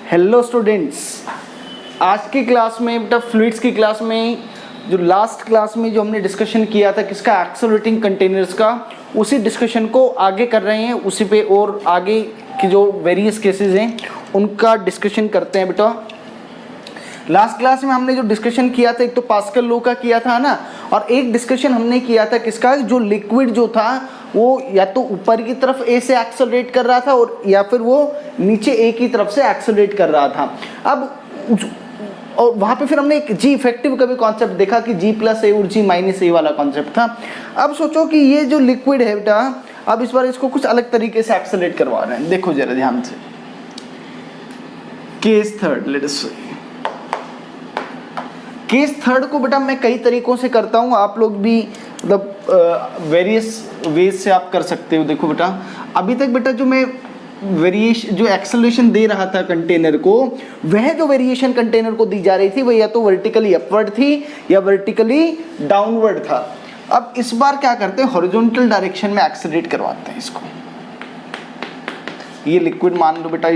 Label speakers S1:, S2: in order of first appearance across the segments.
S1: Hello students, आज की class में बेटा फ्लूइड्स की क्लास में जो लास्ट क्लास में जो हमने डिस्कशन किया था किसका, एक्सेलरेटिंग कंटेनर्स का, उसी डिस्कशन को आगे कर रहे हैं, उसी पे और आगे की जो वेरियस केसेस हैं उनका डिस्कशन करते हैं। बेटा लास्ट क्लास में हमने जो डिस्कशन किया था एक तो पास्कल लॉ का किया था ना, और एक डिस्कशन हमने किया था किसका, जो लिक्विड जो था वो या तो ऊपर की तरफ ए से एक्सेलरेट कर रहा था और या फिर वो नीचे ए की तरफ से एक्सेलरेट कर रहा था। अब और वहाँ पे फिर हमने एक जी इफेक्टिव का भी कॉन्सेप्ट देखा कि जी प्लस ए और जी माइनस ए वाला कॉन्सेप्ट था। अब सोचो कि ये जो लिक्विड है बेटा, अब इस बार इसको कुछ अलग तरीके से एक्सेलरेट करवा रहे हैं। देखो जरा ध्यान से, केस थर्ड, लेट अस सी। केस थर्ड को बेटा मैं कई तरीकों से करता हूँ, आप लोग भी मतलब वेरियस वेज से आप कर सकते हो। देखो बेटा, अभी तक बेटा जो मैं वेरिएशन जो एक्सेलरेशन दे रहा था कंटेनर को, वह जो वेरिएशन कंटेनर को दी जा रही थी वह या तो वर्टिकली अपवर्ड थी या वर्टिकली डाउनवर्ड था। अब इस बार क्या करते हैं, हॉरिजॉन्टल डायरेक्शन में एक्सेलरेट करवाते हैं इसको। ये लिक्विड मान लो बेटा,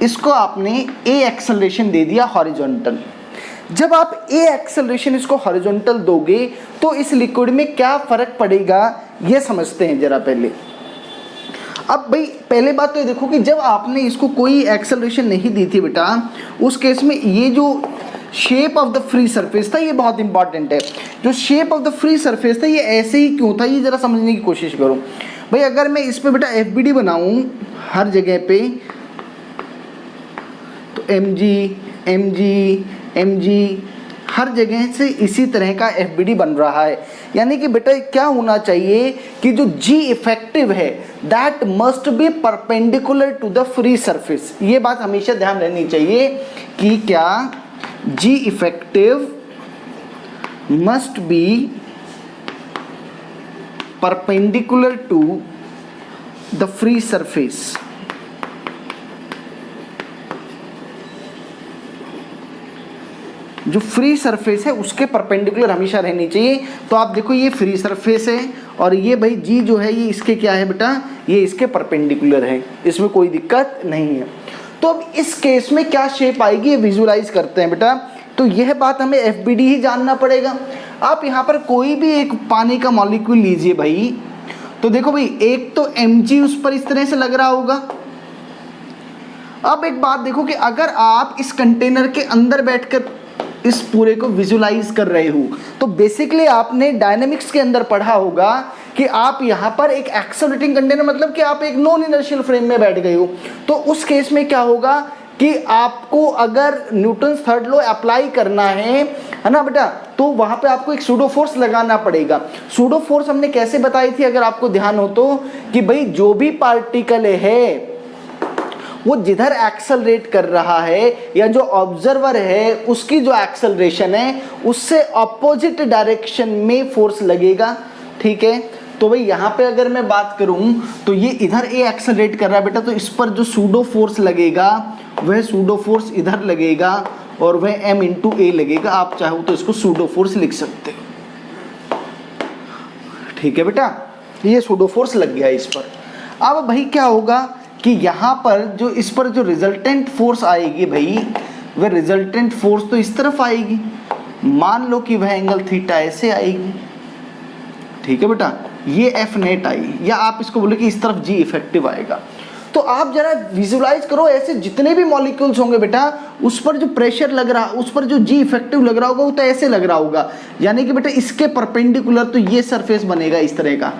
S1: इसको आपने ए एक्सेलरेशन दे दिया हॉरिजॉन्टल। जब आप ए एक्सेलरेशन इसको हॉरिजॉन्टल दोगे तो इस लिक्विड में क्या फर्क पड़ेगा ये समझते हैं जरा पहले। अब भाई पहले बात तो ये देखो कि जब आपने इसको कोई एक्सेलरेशन नहीं दी थी बेटा, उस केस में ये जो shape of the free surface था ये बहुत इंपॉर्टेंट है। जो shape of the free surface था ये ऐसे ही क्यों था, ये जरा समझने की कोशिश करो भाई। अगर मैं इस पे बेटा एफबीडी बनाऊं हर जगह पे, तो mg हर जगह से इसी तरह का एफबीडी बन रहा है। यानी कि बेटा क्या होना चाहिए कि जो जी इफेक्टिव है that must be perpendicular to the free surface. ये बात हमेशा ध्यान रहनी चाहिए कि क्या g effective must be perpendicular to the free surface. जो फ्री सरफेस है उसके परपेंडिकुलर हमेशा रहनी चाहिए। तो आप देखो ये फ्री सरफेस है और ये भाई जी जो है ये इसके क्या है बेटा, ये इसके परपेंडिकुलर है, इसमें कोई दिक्कत नहीं है। तो अब इस केस में क्या शेप आएगी ये विजुलाइज करते हैं बेटा। तो यह बात हमें एफबीडी ही जानना पड़ेगा। आप यहाँ पर कोई भी एक पानी का मॉलिक्यूल लीजिए भाई, तो देखो भाई एक तो mg उस पर इस तरह से लग रहा होगा। अब एक बात देखो कि अगर आप इस कंटेनर के अंदर बैठकर इस पूरे को विजुलाइज कर रहे हो तो बेसिकली आपने डायनेमिक्स के अंदर पढ़ा होगा कि आप यहाँ पर एक एक्सेलरेटिंग कंटेनर, मतलब कि आप एक नॉन इनर्शियल फ्रेम में बैठ गए हो। तो उस केस में क्या होगा कि आपको अगर न्यूटन्स थर्ड लॉ अप्लाई करना है ना बेटा, तो वहाँ पे आपको एक सूडो फोर्स लगाना पड़ेगा। सूडो फोर्स हमने कैसे बताई थी अगर आपको ध्यान हो तो, कि भाई जो भी पार्टिकल है वो जिधर एक्सेलरेट कर रहा है या जो ऑब्जर्वर है उसकी जो एक्सेलरेशन है उससे ऑपोजिट डायरेक्शन में फोर्स लगेगा। ठीक है, तो भाई यहाँ पे अगर मैं बात करूँ तो ये इधर ए एक्सेलरेट कर रहा है बेटा, तो इस पर जो सूडो फोर्स लगेगा वह सूडो फोर्स इधर लगेगा और वह m इंटू ए लगेगा। आप चाहो तो इसको सूडो फोर्स लिख सकते हो। ठीक है बेटा, ये सूडो फोर्स लग गया इस पर। अब भाई क्या होगा कि यहाँ पर जो इस पर जो रिजल्टेंट फोर्स आएगी भाई, वह रिजल्टेंट फोर्स तो इस तरफ आएगी। मान लो कि वह एंगल थीटा ऐसे आएगी। ठीक है बेटा, ये एफ नेट आई, या आप इसको बोले कि इस तरफ जी इफेक्टिव आएगा। तो आप जरा विजुलाइज करो, ऐसे जितने भी मॉलिक्यूल्स होंगे बेटा उस पर जो प्रेशर लग रहा, उस पर जो जी इफेक्टिव लग रहा होगा वो तो ऐसे लग रहा होगा। यानी कि बेटा इसके परपेंडिकुलर तो ये सरफेस बनेगा इस तरह का।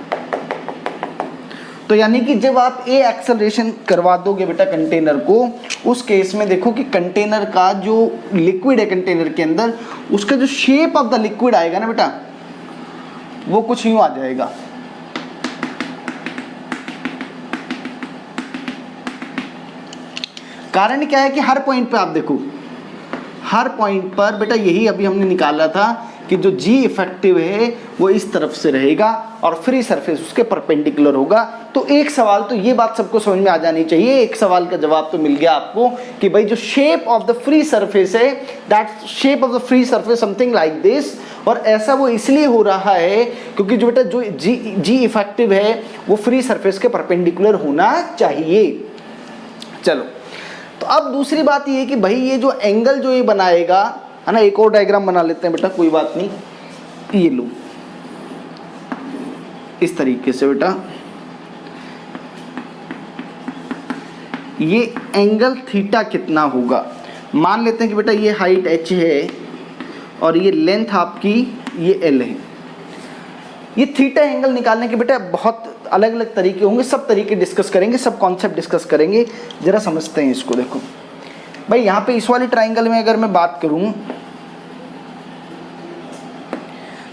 S1: तो यानी कि जब आप ए एक्सेलरेशन करवा दोगे बेटा कंटेनर को, उस केस में देखो कि कंटेनर का जो लिक्विड है कंटेनर के अंदर, उसका जो शेप ऑफ द लिक्विड आएगा ना बेटा, वो कुछ यूं आ जाएगा। कारण क्या है कि हर पॉइंट पे आप देखो, हर पॉइंट पर बेटा यही अभी हमने निकाला था कि जो जी इफेक्टिव है वो इस तरफ से रहेगा और फ्री सरफेस उसके परपेंडिकुलर होगा। तो एक सवाल तो ये बात सबको समझ में आ जानी चाहिए, एक सवाल का जवाब तो मिल गया आपको कि भाई जो shape of the free surface है, that shape of the free surface something like this, और ऐसा वो इसलिए हो रहा है क्योंकि जो बेटा जो जी इफेक्टिव है वो फ्री सरफेस के परपेंडिकुलर होना चाहिए। चलो, तो अब दूसरी बात ये है कि भाई ये जो एंगल जो ये बनाएगा है ना, एक और डायग्राम बना लेते हैं बेटा, कोई बात नहीं, ये लो इस तरीके से बेटा, ये एंगल थीटा कितना होगा। मान लेते हैं कि बेटा ये हाइट h है और ये लेंथ आपकी ये l है। ये थीटा एंगल निकालने के बेटा बहुत अलग अलग तरीके होंगे, सब तरीके डिस्कस करेंगे, सब कॉन्सेप्ट डिस्कस करेंगे। जरा समझते हैं इसको। देखो भाई यहाँ पे इस वाले ट्राइंगल में अगर मैं बात करूं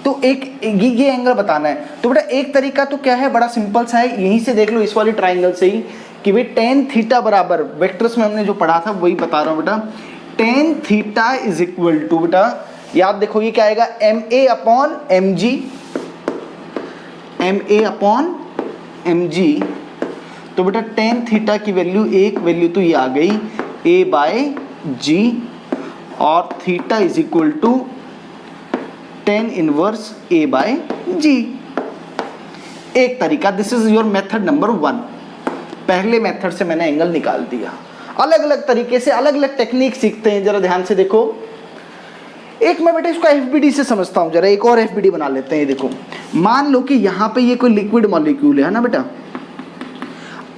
S1: तो एक ये एंगल बताना है। तो बेटा एक तरीका तो क्या है, बड़ा सिंपल सा है, यहीं से देख लो इस वाले ट्राइंगल से ही कि भाई टेन थीटा बराबर, वेक्टर्स में हमने जो पढ़ा था वही बता रहा हूँ बेटा, tan theta is equal to बेटा याद देखो ये क्या आएगा, m a upon m g, m a upon m g. तो बेटा टेन थीटा की वैल्यू, एक वैल्यू तो ये आ गई ए बाय जी, और theta is equal to tan inverse a by g. एक तरीका, this is your method number 1। पहले मेथड से मैंने एंगल निकाल दिया। अलग अलग तरीके से अलग अलग टेक्निक सीखते हैं, जरा ध्यान से देखो। एक मैं बेटा इसको एफबीडी से समझता हूँ, जरा एक और एफबीडी बना लेते हैं। देखो मान लो कि यहाँ पे ये कोई लिक्विड मॉलिक्यूल है ना बेटा।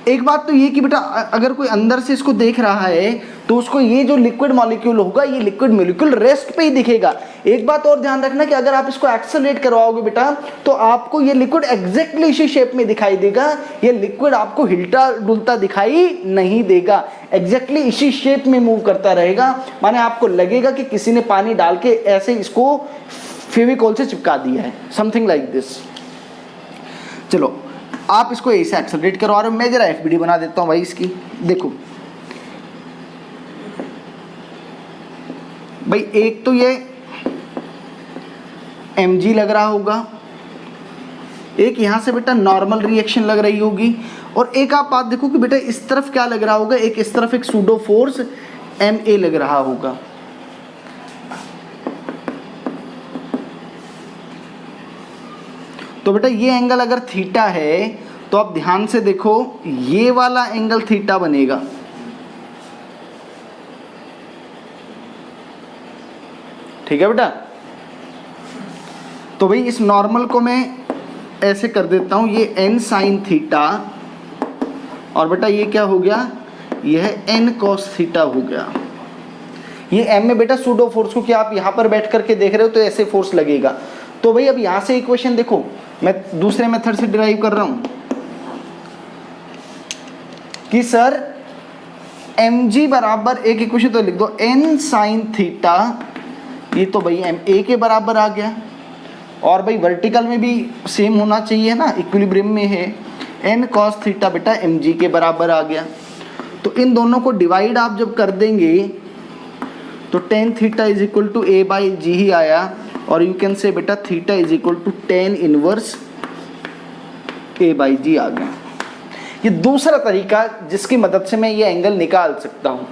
S1: एक बात तो ये कि बेटा अगर कोई अंदर से इसको देख रहा है तो उसको ये जो लिक्विड मॉलिक्यूल होगा, ये लिक्विड मॉलिक्यूल रेस्ट पे ही दिखेगा। एक बात और ध्यान रखना कि अगर आप इसको एक्सेलरेट करवाओगे बेटा तो आपको ये लिक्विड एग्जैक्टली इसी शेप में दिखाई देगा, ये लिक्विड आपको हिलता डुलता दिखाई नहीं देगा, एग्जैक्टली इसी शेप में मूव करता रहेगा। माने आपको लगेगा कि किसी ने पानी डाल के ऐसे इसको फेविकॉल से चिपका दिया है, समथिंग लाइक दिस। चलो आप इसको ऐसे एक्सेलरेट करवा रहे हो, मैं जरा एफबीडी बना देता हूँ भाई इसकी। देखो भाई एक तो ये mg लग रहा होगा, एक यहाँ से बेटा नॉर्मल रिएक्शन लग रही होगी, और एक आप बात देखो कि बेटा इस तरफ क्या लग रहा होगा, एक इस तरफ एक सूडो फोर्स ma लग रहा होगा। तो बेटा ये एंगल अगर थीटा है तो आप ध्यान से देखो ये वाला एंगल थीटा बनेगा। ठीक है बेटा। तो भाई इस नॉर्मल को मैं ऐसे कर देता हूं, ये n साइन थीटा, और बेटा ये क्या हो गया, यह n cos थीटा हो गया। ये m में बेटा सूडो फोर्स को क्या आप यहां पर बैठ करके देख रहे हो तो ऐसे फोर्स लगेगा। तो भाई अब यहां से इक्वेशन देखो, मैं दूसरे मेथड से डिराइव कर रहा हूं कि सर mg बराबर, एक इक्वेशन तो लिख दो, n साइन थीटा, ये तो भाई ma के बराबर आ गया, और भाई वर्टिकल में भी सेम होना चाहिए ना, इक्विलिब्रियम में है, n cos थीटा बेटा mg के बराबर आ गया। तो इन दोनों को डिवाइड आप जब कर देंगे तो tan theta is equal to a by g ही आया, और यू कैन से बेटा theta is equal to tan inverse a by g आ गया। ये दूसरा तरीका जिसकी मदद से मैं ये एंगल निकाल सकता हूं।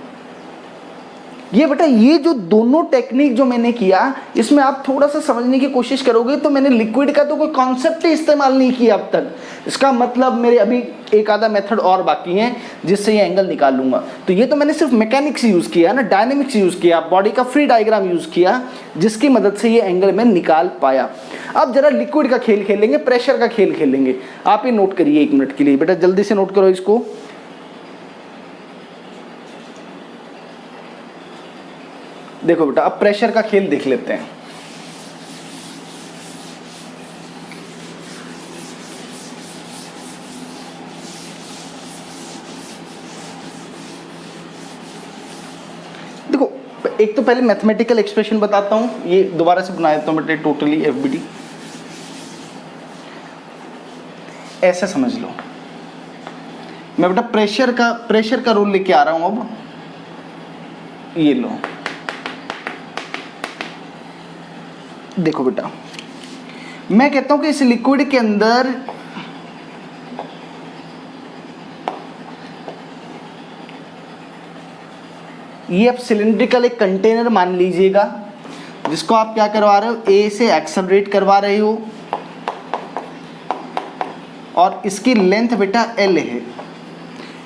S1: ये बेटा ये जो दोनों टेक्निक जो मैंने किया, इसमें आप थोड़ा सा समझने की कोशिश करोगे तो मैंने लिक्विड का तो कोई कॉन्सेप्ट ही इस्तेमाल नहीं किया अब तक। इसका मतलब मेरे अभी एक आधा मेथड और बाकी है जिससे ये एंगल निकालूंगा। तो ये तो मैंने सिर्फ मैकेनिक्स यूज़ किया ना, डायनेमिक्स यूज़ किया, बॉडी का फ्री डायग्राम यूज़ किया, जिसकी मदद से ये एंगल मैं निकाल पाया। अब जरा लिक्विड का खेल खेलेंगे, प्रेशर का खेल खेलेंगे। आप ये नोट करिए 1 मिनट के लिए बेटा, जल्दी से नोट करो इसको। देखो बेटा अब प्रेशर का खेल देख लेते हैं। देखो एक तो पहले मैथमेटिकल एक्सप्रेशन बताता हूं, ये दोबारा से बना देता हूं बेटा टोटली एफबीडी। ऐसा समझ लो, मैं बेटा प्रेशर का रूल लेके आ रहा हूं। अब ये लो, देखो बेटा, मैं कहता हूं कि इस लिक्विड के अंदर ये अब सिलिंड्रिकल एक कंटेनर मान लीजिएगा, जिसको आप क्या करवा रहे हो, ए से एक्सेलरेट करवा रहे हो, और इसकी लेंथ बेटा एल है।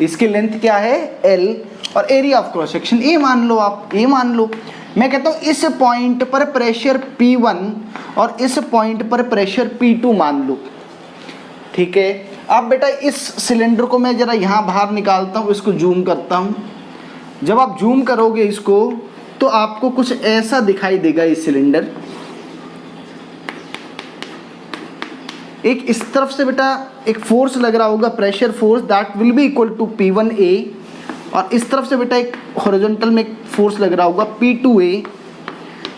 S1: इसकी लेंथ क्या है, एल, और area of cross section A मान लो, आप ए मान लो। मैं कहता हूं इस पॉइंट पर प्रेशर P1 और इस पॉइंट पर प्रेशर P2 मान लो, ठीक है। अब बेटा इस सिलेंडर को मैं जरा यहां बाहर निकालता हूं, इसको जूम करता हूं। जब आप जूम करोगे इसको तो आपको कुछ ऐसा दिखाई देगा। ये सिलेंडर एक इस तरफ से बेटा एक फोर्स लग रहा होगा, pressure force, that will be equal to P1A, और इस तरफ से बेटा एक हॉरिजॉन्टल में एक फोर्स लग रहा होगा P2A,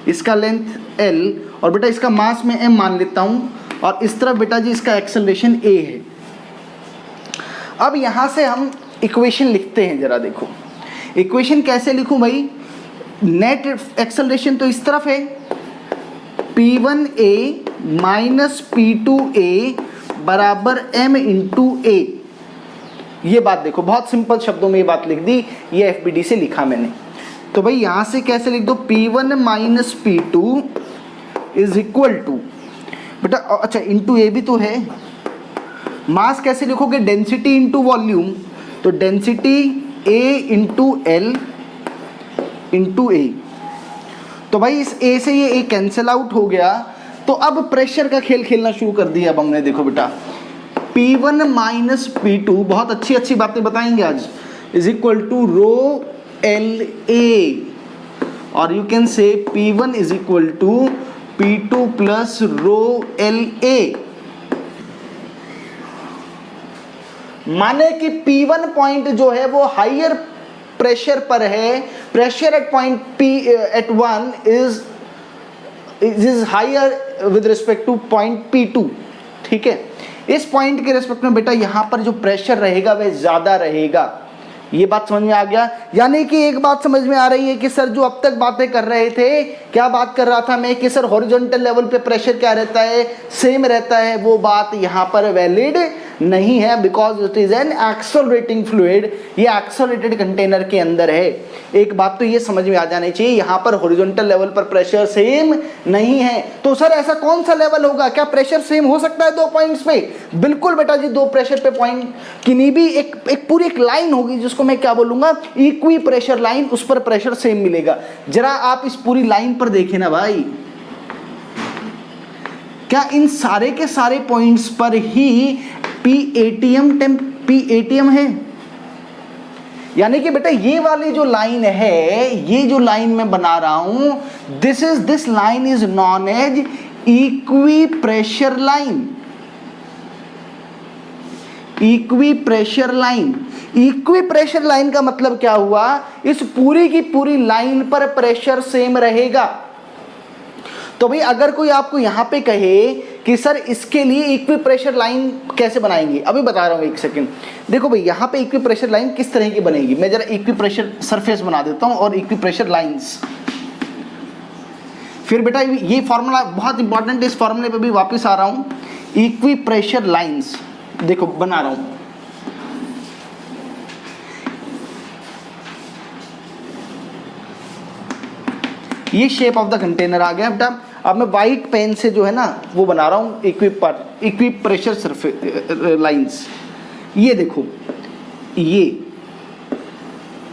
S1: इसका लेंथ L, और बेटा इसका मास में m मान लेता हूं, और इस तरफ बेटा जी इसका एक्सेलरेशन a है। अब यहां से हम इक्वेशन लिखते हैं, जरा देखो इक्वेशन कैसे लिखूं भाई। नेट एक्सेलरेशन तो इस तरफ है, P1A माइनस P2A बराबर m इंटू a। ये बात देखो, बहुत सिंपल शब्दों में ये बात लिख दी, ये FBD से लिखा मैंने। तो भाई यहां से कैसे लिख दो, P1 minus P2 is equal to बेटा, अच्छा इंटू ए भी तो है। मास कैसे लिखोगे, डेंसिटी इंटू वॉल्यूम, तो density A into l into a. तो भाई इस A से ये A कैंसिल आउट हो गया। तो अब प्रेशर का खेल खेलना शुरू कर दिया अब हमने। देखो बेटा P1 माइनस P2, बहुत अच्छी अच्छी बातें बताएंगे आज, is equal to rho L a, और you can say P1 is equal to P2 plus rho L a. माने कि P1 पॉइंट जो है वो हायर प्रेशर पर है, pressure at point P at 1 is higher with respect to point P2, ठीक है। इस पॉइंट के रिस्पेक्ट में बेटा यहाँ पर जो प्रेशर रहेगा वह ज्यादा रहेगा। ये बात समझ में आ गया। यानी कि एक बात समझ में आ रही है कि सर जो अब तक बातें कर रहे थे, क्या बात कर रहा था मैं कि सर हॉरिजॉन्टल लेवल पे प्रेशर क्या रहता है, सेम रहता है, वो बात यहाँ पर वैलिड नहीं है, because it is an accelerating fluid. ये एक्सेलरेटेड कंटेनर के अंदर है। एक बात तो ये समझ में आ जानी चाहिए, यहाँ पर हॉरिजॉन्टल लेवल पर प्रेशर सेम नहीं है। तो सर ऐसा कौन सा लेवल होगा, क्या प्रेशर सेम हो सकता है दो पॉइंट्स पे? बिल्कुल बेटा जी, दो प्रेशर पे पॉइंट किन्हीं भी एक पूरी एक लाइन होगी जिसको मैं क्या बोलूंगा, इक्वी प्रेशर लाइन, उस पर प्रेशर सेम मिलेगा। जरा आप इस पूरी लाइन पर देखें ना भाई, क्या इन सारे के सारे पॉइंट्स पर ही P है? यानी कि बेटा ये वाली जो लाइन है, ये जो लाइन मैं बना रहा हूं, this line is known as equipressure line. Equipressure line, equipressure line का मतलब क्या हुआ, इस पूरी की पूरी लाइन पर प्रेशर सेम रहेगा। तो भाई अगर कोई आपको यहां पे कहे कि सर इसके लिए इक्वी प्रेशर लाइन कैसे बनाएंगे, अभी बता रहा हूं, एक सेकंड। देखो भाई यहां पे इक्वी प्रेशर लाइन किस तरह की बनेगी, मैं जरा इक्वी प्रेशर सरफेस बना देता हूं और इक्वी प्रेशर लाइंस। फिर बेटा ये फॉर्मूला बहुत इंपॉर्टेंट है, इस फॉर्मूले पे भी वापस आ रहा हूं। इक्वी प्रेशर लाइंस देखो बना रहा हूं। ये शेप ऑफ द कंटेनर आ गया बेटा। अब मैं वाइट पेन से जो है ना वो बना रहा हूँ इक्वी प्रेशर सरफेस लाइंस। ये देखो, ये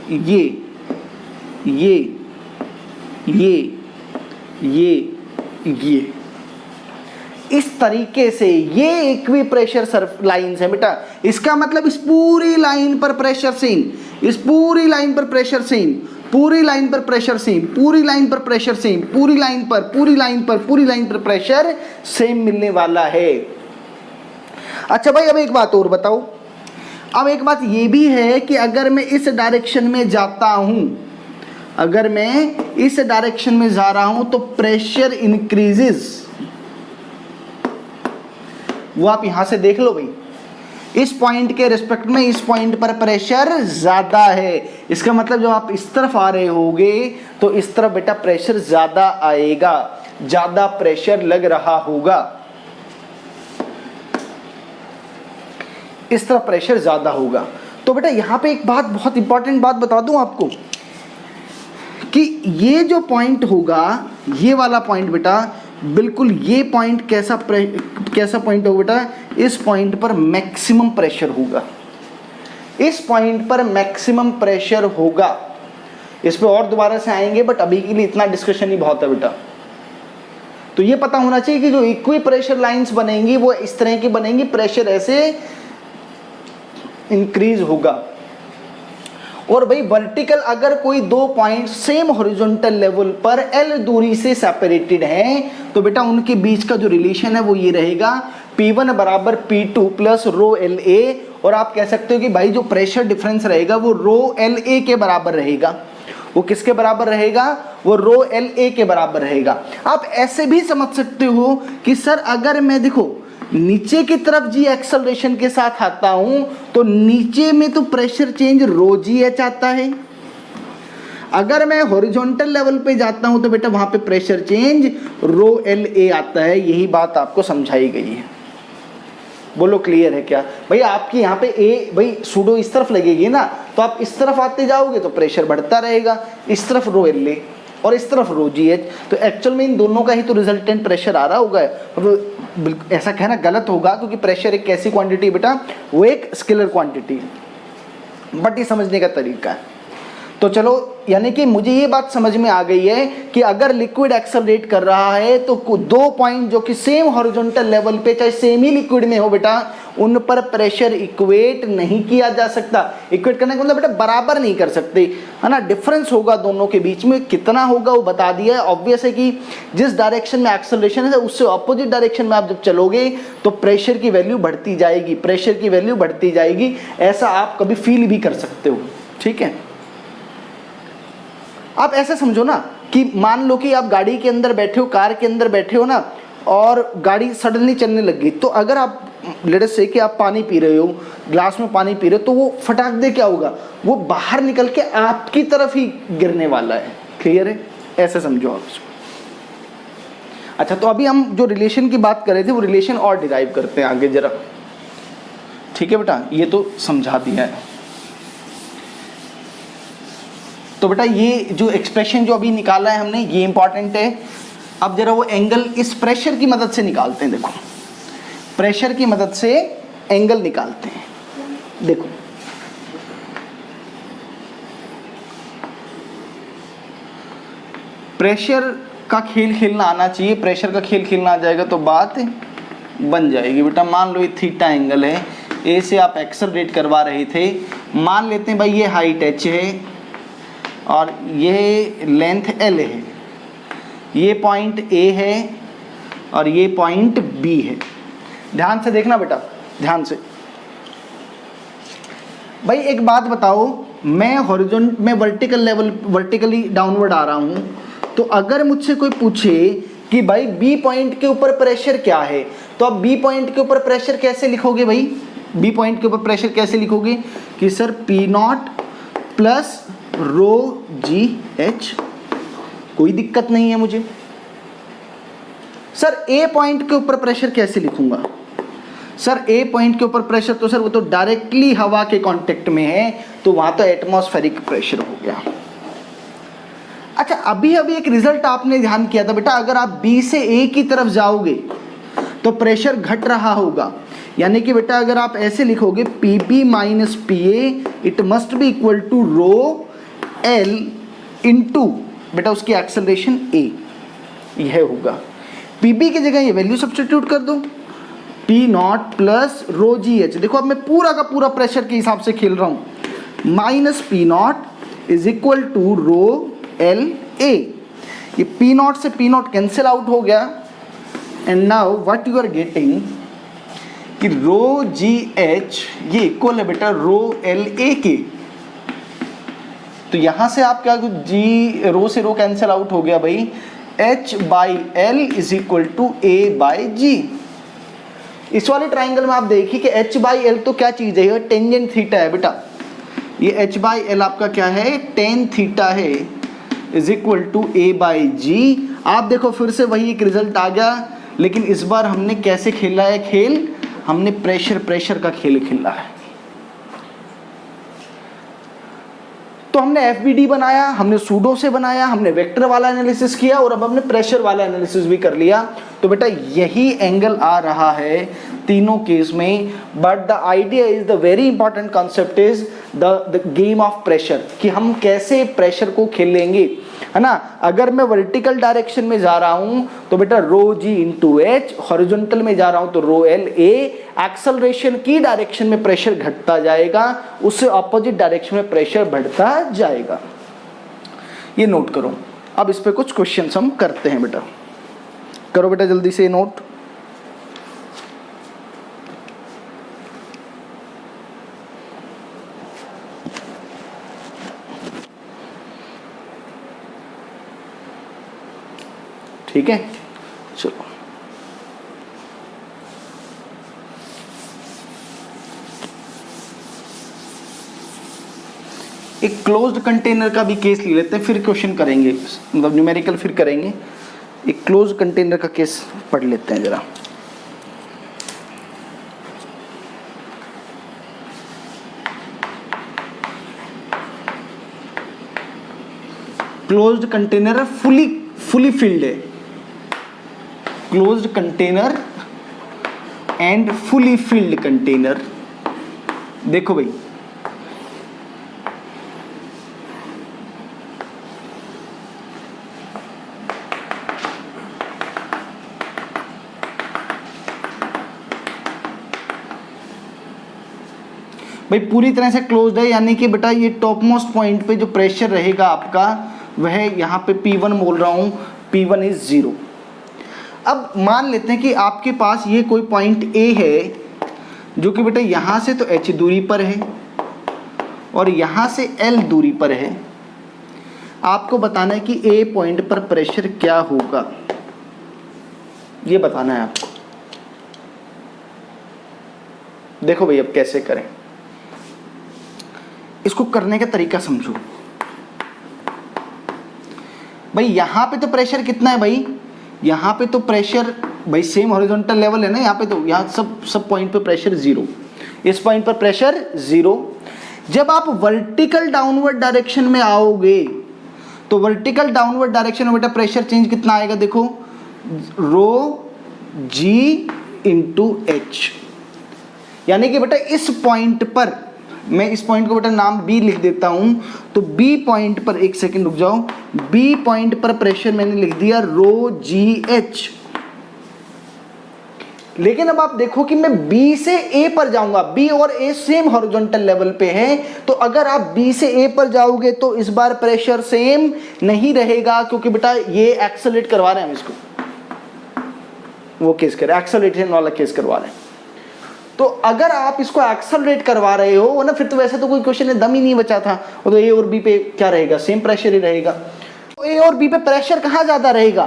S1: ये ये ये ये ये इस तरीके से ये इक्वी प्रेशर सर्फ लाइंस है बेटा। इसका मतलब इस पूरी लाइन पर प्रेशर सेम, इस पूरी लाइन पर प्रेशर सेम, पूरी लाइन पर प्रेशर सेम, पूरी लाइन पर प्रेशर सेम, पूरी लाइन पर पूरी लाइन पर प्रेशर सेम मिलने वाला है। अच्छा भाई अब एक बात और बताओ, अब एक बात ये भी है कि अगर मैं इस डायरेक्शन में जाता हूं, अगर मैं इस डायरेक्शन में जा रहा हूं तो प्रेशर इंक्रीजेस। वो आप यहां से देख लो भाई, इस पॉइंट के रिस्पेक्ट में इस पॉइंट पर प्रेशर ज्यादा है। इसका मतलब जब आप इस तरफ आ रहे होगे तो इस तरफ बेटा प्रेशर ज्यादा आएगा। ज्यादा प्रेशर लग रहा होगा, इस तरफ प्रेशर ज्यादा होगा। तो बेटा यहां पे एक बात, बहुत इंपॉर्टेंट बात बता दूं आपको कि ये जो पॉइंट होगा, ये वाला पॉइंट बेटा, बिल्कुल ये पॉइंट कैसा पॉइंट होगा बेटा, इस पॉइंट पर मैक्सिमम प्रेशर होगा, इस पॉइंट पर मैक्सिमम प्रेशर होगा। इस पे और दोबारा से आएंगे, बट अभी के लिए इतना डिस्कशन ही बहुत है बेटा। तो ये पता होना चाहिए कि जो इक्वी प्रेशर लाइंस बनेंगी वो इस तरह की बनेंगी, प्रेशर ऐसे इंक्रीज होगा। और भाई वर्टिकल अगर कोई दो पॉइंट सेम हॉरिजॉन्टल लेवल पर L दूरी से सेपरेटेड हैं तो बेटा उनके बीच का जो रिलेशन है वो ये रहेगा, P1 बराबर P2 प्लस रो LA। और आप कह सकते हो कि भाई जो प्रेशर डिफरेंस रहेगा वो रो LA के बराबर रहेगा। वो किसके बराबर रहेगा? वो रो LA के बराबर रहेगा। आप ऐसे भी समझ सकते हो कि सर अगर मैं देखो नीचे की तरफ जी एक्सेलरेशन के साथ आता हूं तो नीचे में तो प्रेशर चेंज रो जी एच आता है, अगर मैं हॉरिजॉन्टल लेवल पे जाता हूं तो बेटा वहां पे pressure change rho L A आता है। यही बात आपको समझाई गई है। बोलो क्लियर है क्या भाई? आपकी यहाँ पे ए भाई सूडो इस तरफ लगेगी ना, तो आप इस तरफ आते जाओगे तो प्रेशर बढ़ता रहेगा, इस तरफ रो एल ए और इस तरफ रो जी एच। तो एक्चुअल में इन दोनों का ही तो रिजल्टेंट प्रेशर आ रहा होगा। ऐसा कहना गलत होगा क्योंकि प्रेशर एक कैसी क्वांटिटी बेटा, वो एक स्केलर क्वांटिटी है, बट ये समझने का तरीका है। तो चलो, यानी कि मुझे ये बात समझ में आ गई है कि अगर लिक्विड एक्सेलरेट कर रहा है तो दो पॉइंट जो कि सेम हॉरिजॉन्टल लेवल पे चाहे सेम ही लिक्विड में हो बेटा, उन पर प्रेशर इक्वेट नहीं किया जा सकता। इक्वेट करने का मतलब बेटा बराबर नहीं कर सकते, है ना। डिफरेंस होगा दोनों के बीच में, कितना होगा वो बता दिया है। ऑब्वियस है कि जिस डायरेक्शन में एक्सेलरेशन है उससे ऑपोजिट डायरेक्शन में आप जब चलोगे तो प्रेशर की वैल्यू बढ़ती जाएगी, प्रेशर की वैल्यू बढ़ती जाएगी। ऐसा आप कभी फील भी कर सकते हो, ठीक है। आप ऐसा समझो ना कि मान लो कि आप गाड़ी के अंदर बैठे हो, कार के अंदर बैठे हो ना, और गाड़ी सडनली चलने लग गई। तो अगर आप लेट अस से कि आप पानी पी रहे हो, ग्लास में पानी पी रहे हो, तो वो फटाक दे क्या होगा, वो बाहर निकल के आपकी तरफ ही गिरने वाला है। क्लियर है? ऐसे समझो आप इसको। अच्छा, तो अभी हम जो रिलेशन की बात कर रहे थे वो रिलेशन और डिराइव करते हैं आगे जरा, ठीक है बेटा। ये तो समझा दिया है। तो बेटा ये जो एक्सप्रेशन जो अभी निकाला है हमने, ये इंपॉर्टेंट है। अब जरा वो एंगल इस प्रेशर की मदद से निकालते हैं। देखो, प्रेशर की मदद से एंगल निकालते हैं। देखो, प्रेशर का खेल खेलना आना चाहिए। प्रेशर का खेल खेलना आ जाएगा तो बात बन जाएगी बेटा। मान लो ये थीटा एंगल है, ए से आप एक्सेलरेट करवा रहे थे। मान लेते हैं भाई ये हाइट h है और ये लेंथ L है, ये पॉइंट A है और ये पॉइंट B है। ध्यान से देखना बेटा, ध्यान से। भाई एक बात बताओ, मैं वर्टिकल लेवल, वर्टिकली डाउनवर्ड आ रहा हूं, तो अगर मुझसे कोई पूछे कि भाई B पॉइंट के ऊपर प्रेशर क्या है, तो आप B पॉइंट के ऊपर प्रेशर कैसे लिखोगे भाई? B पॉइंट के ऊपर प्रेशर कैसे लिखोगे कि सर P0 प्लस रो जी एच। कोई दिक्कत नहीं है मुझे। सर ए पॉइंट के ऊपर प्रेशर कैसे लिखूंगा? सर ए पॉइंट के ऊपर प्रेशर तो सर वो तो डायरेक्टली हवा के कांटेक्ट में है, तो वहां तो एटमॉस्फेरिक प्रेशर हो गया। अच्छा, अभी एक रिजल्ट आपने ध्यान किया था बेटा, अगर आप बी से ए की तरफ जाओगे तो प्रेशर घट रहा होगा। यानी कि बेटा अगर आप ऐसे लिखोगे P B minus P A, it must be equal to rho L into बेटा उसकी एक्सेलरेशन ए, यह होगा। पी बी की जगह ये वैल्यू सब्स्टिट्यूट कर दो, पी नॉट प्लस रो जी एच। देखो अब मैं पूरा का पूरा प्रेशर के हिसाब से खेल रहा हूं। Minus P naught is equal to rho L A. ये पी नॉट से पी नॉट कैंसिल आउट हो गया। And now what you are getting कि रो जी एच ये इक्वल है बेटा रो एल ए के। तो यहां से आप क्या, जी रो से रो कैंसिल आउट हो गया भाई। h by l is equal to a by g. इस वाले ट्राइंगल में आप देखिए कि h बाई एल तो क्या चीज है, ये टेंजेंट थीटा है बेटा। ये h बाई एल आपका क्या है, टेन थीटा है, is equal to a by g. आप देखो फिर से वही एक रिजल्ट आ गया, लेकिन इस बार हमने कैसे खेला है खेल, हमने प्रेशर का खेल खेला है। तो हमने एफबीडी बनाया, हमने सूडो से बनाया, हमने वेक्टर वाला एनालिसिस किया और अब हमने प्रेशर वाला एनालिसिस भी कर लिया। तो बेटा यही एंगल आ रहा है तीनों केस में, but the idea is the very important concept is the game of pressure, कि हम कैसे प्रेशर को खेलेंगे, है ना। अगर मैं वर्टिकल डायरेक्शन में जा रहा हूं तो बेटा रो जी इंटू एच, हॉरिजॉन्टल में जा रहा हूं तो रो एल ए, एक्सेलरेशन की डायरेक्शन में प्रेशर घटता जाएगा, उससे ऑपोजिट डायरेक्शन में प्रेशर बढ़ता जाएगा। ये नोट करो। अब इस पे कुछ क्वेश्चंस हम करते हैं बेटा, करो बेटा जल्दी से नोट। ठीक है, चलो एक क्लोज्ड कंटेनर का भी केस ले लेते हैं, फिर क्वेश्चन करेंगे, मतलब न्यूमेरिकल फिर करेंगे। एक क्लोज्ड कंटेनर का केस पढ़ लेते हैं जरा। क्लोज्ड कंटेनर फुली फिल्ड है, closed container and fully filled container. देखो भाई पूरी तरह से क्लोज्ड है, यानी कि बेटा ये टॉप मोस्ट पॉइंट पे जो प्रेशर रहेगा आपका वह यहाँ पे P1 बोल रहा हूँ, P1 इज 0। अब मान लेते हैं कि आपके पास ये कोई पॉइंट A है जो कि बेटा यहाँ से तो H दूरी पर है और यहाँ से L दूरी पर है। आपको बताना है कि A पॉइंट पर प्रेशर क्या होगा, ये बताना है आपको। देखो भाई अब कैसे करें, इसको करने का तरीका समझो। भाई यहाँ पे तो प्रेशर कितना है भाई, यहाँ पे तो प्रेशर भाई सेम हॉरिजॉन्टल लेवल है ना, यहाँ पे तो यहाँ सब पॉइंट पे प्रेशर 0, इस पॉइंट पर प्रेशर 0। जब आप वर्टिकल डाउनवर्ड डायरेक्शन में आओगे तो वर्टिकल डाउनवर्ड डायरेक्शन में बेटा प्रेशर चेंज कितना आएगा, देखो रो जी इंटू एच, यानी कि बेटा इस पॉइंट पर, मैं इस पॉइंट को बेटा नाम B लिख देता हूं, तो B पॉइंट पर, एक सेकंड रुक जाओ, B पॉइंट पर प्रेशर मैंने लिख दिया रो जी एच। लेकिन अब आप देखो कि मैं B से A पर जाऊंगा, B और A सेम हॉरिजॉन्टल लेवल पे है, तो अगर आप B से A पर जाओगे तो इस बार प्रेशर सेम नहीं रहेगा, क्योंकि बेटा ये एक्सेलरेट करवा रहे हैं हम इसको, वो केस कर एक्सेलरेशन वाला केस करवा रहे हैं। तो अगर आप इसको एक्सेलरेट करवा रहे हो ना, फिर तो वैसे तो कोई क्वेश्चन में दम ही नहीं बचा था, और तो ए और बी पे क्या रहेगा, सेम प्रेशर ही रहेगा। तो ए और बी पे प्रेशर कहाँ ज्यादा रहेगा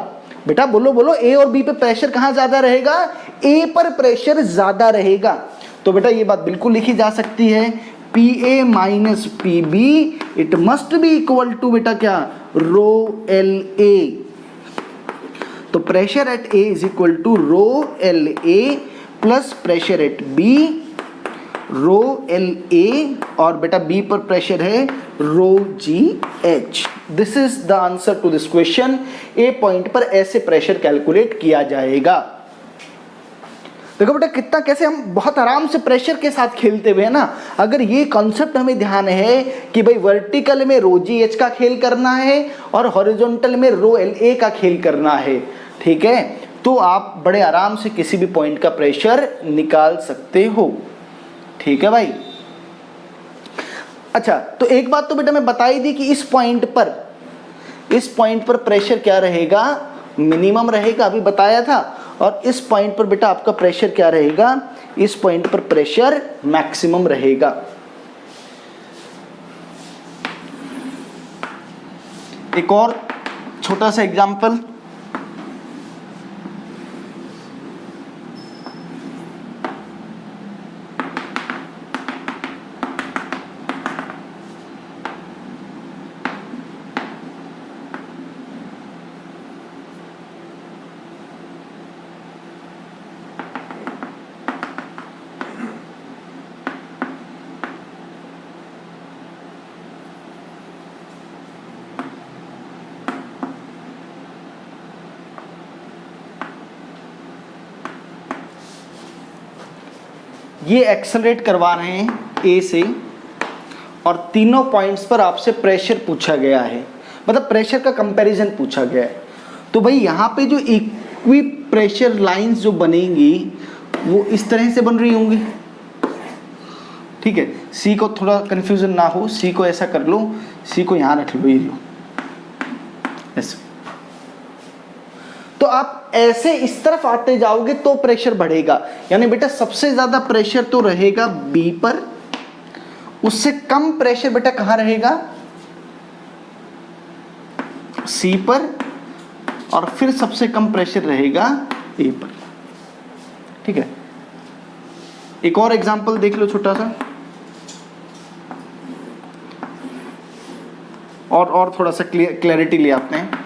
S1: बेटा, बोलो बोलो, ए और बी पे प्रेशर कहाँ ज्यादा रहेगा, ए पर प्रेशर ज्यादा रहेगा। तो बेटा ये बात बिल्कुल लिखी जा सकती है, p a minus p b it must be equal to बेटा क्या, रो एल ए। तो pressure at a is equal to rho L a plus pressure at b rho L a, और बेटा बी पर प्रेशर है rho ji h. This is the answer to this question. A point पर ऐसे pressure calculate किया जाएगा। देखो बेटा कितना कैसे हम बहुत आराम से प्रेशर के साथ खेलते हुए है ना। अगर ये कॉन्सेप्ट हमें ध्यान है कि भाई वर्टिकल में रो जी एच का खेल करना है और हॉरिजॉन्टल में रो एल ए का खेल करना है, ठीक है, तो आप बड़े आराम से किसी भी पॉइंट का प्रेशर निकाल सकते हो, ठीक है भाई। अच्छा, तो एक बात तो बेटा मैं बता ही दी कि इस पॉइंट पर प्रेशर क्या रहेगा, मिनिमम रहेगा, अभी बताया था। और इस पॉइंट पर बेटा आपका प्रेशर क्या रहेगा, इस पॉइंट पर प्रेशर मैक्सिमम रहेगा। एक और छोटा सा एग्जांपल, ये एक्सेलरेट करवा रहे हैं ए से, और तीनों पॉइंट्स पर आपसे प्रेशर पूछा गया है, मतलब प्रेशर का कंपैरिजन पूछा गया है। तो भाई यहाँ पे जो इक्वी प्रेशर लाइंस जो बनेंगी वो इस तरह से बन रही होंगी, ठीक है। सी को थोड़ा कंफ्यूजन ना हो, सी को ऐसा कर लो, सी को यहाँ रख लो, ये लो ऐसे। तो आप ऐसे इस तरफ आते जाओगे तो प्रेशर बढ़ेगा, यानी बेटा सबसे ज्यादा प्रेशर तो रहेगा बी पर, उससे कम प्रेशर बेटा कहां रहेगा, सी पर, और फिर सबसे कम प्रेशर रहेगा ए पर, ठीक है। एक और एग्जांपल देख लो छोटा सा, और थोड़ा सा क्लैरिटी ले आते हैं।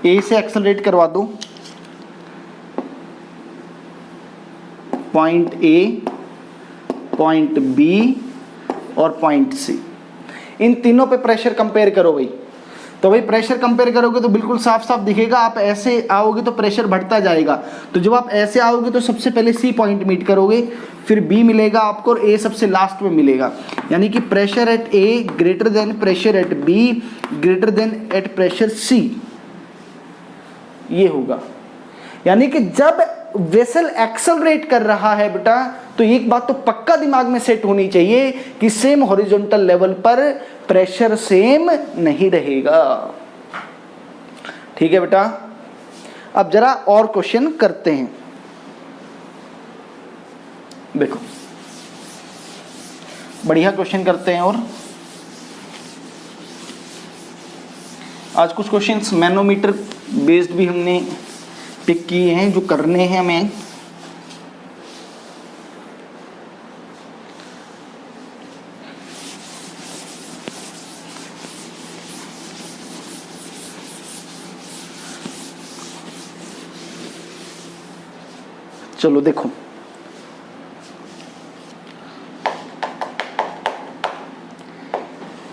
S1: ए से एक्सेलरेट करवा दो, पॉइंट ए, पॉइंट बी और पॉइंट सी, इन तीनों पे प्रेशर कंपेयर करो भाई। तो भाई प्रेशर कंपेयर करोगे तो बिल्कुल साफ साफ दिखेगा, आप ऐसे आओगे तो प्रेशर बढ़ता जाएगा। तो जब आप ऐसे आओगे तो सबसे पहले सी पॉइंट मीट करोगे, फिर बी मिलेगा आपको, और ए सबसे लास्ट में मिलेगा, यानी कि pressure at a greater than pressure at b greater than at pressure c, ये होगा। यानी कि जब वेसल एक्सेलरेट कर रहा है बेटा, तो एक बात तो पक्का दिमाग में सेट होनी चाहिए कि सेम हॉरिजॉन्टल लेवल पर प्रेशर सेम नहीं रहेगा, ठीक है बेटा। अब जरा और क्वेश्चन करते हैं, देखो बढ़िया क्वेश्चन करते हैं। और आज कुछ क्वेश्चंस मैनोमीटर बेस्ड भी हमने पिक किए हैं जो करने हैं हमें। चलो देखो,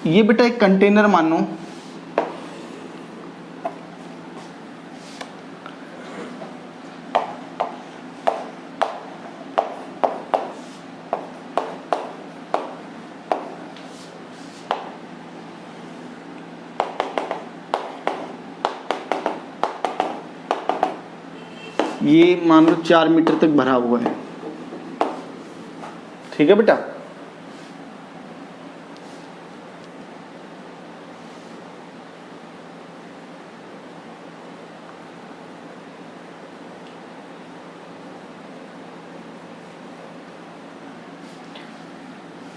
S1: ये बेटा एक कंटेनर मानो, ये मान लो 4 मीटर तक भरा हुआ है, ठीक है बेटा।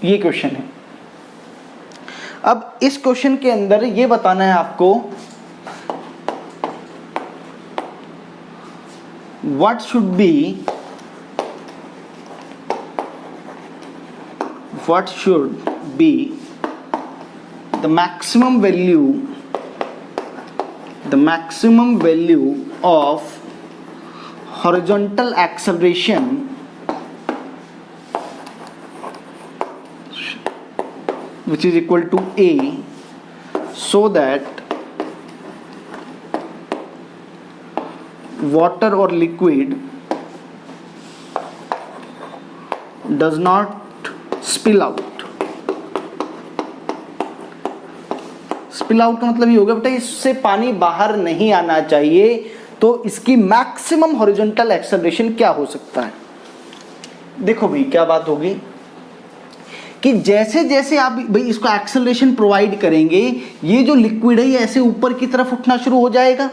S1: ये क्वेश्चन है। अब इस क्वेश्चन के अंदर ये बताना है आपको what should be the maximum value of horizontal acceleration which is equal to A, so that water or liquid does not spill out। Spill out का मतलब ये होगा बेटा इससे पानी बाहर नहीं आना चाहिए, तो इसकी मैक्सिमम हॉरिजॉन्टल एक्सेलरेशन क्या हो सकता है। देखो भाई क्या बात होगी कि जैसे जैसे आप भाई इसको एक्सेलरेशन प्रोवाइड करेंगे, ये जो लिक्विड है ये ऐसे ऊपर की तरफ उठना शुरू हो जाएगा।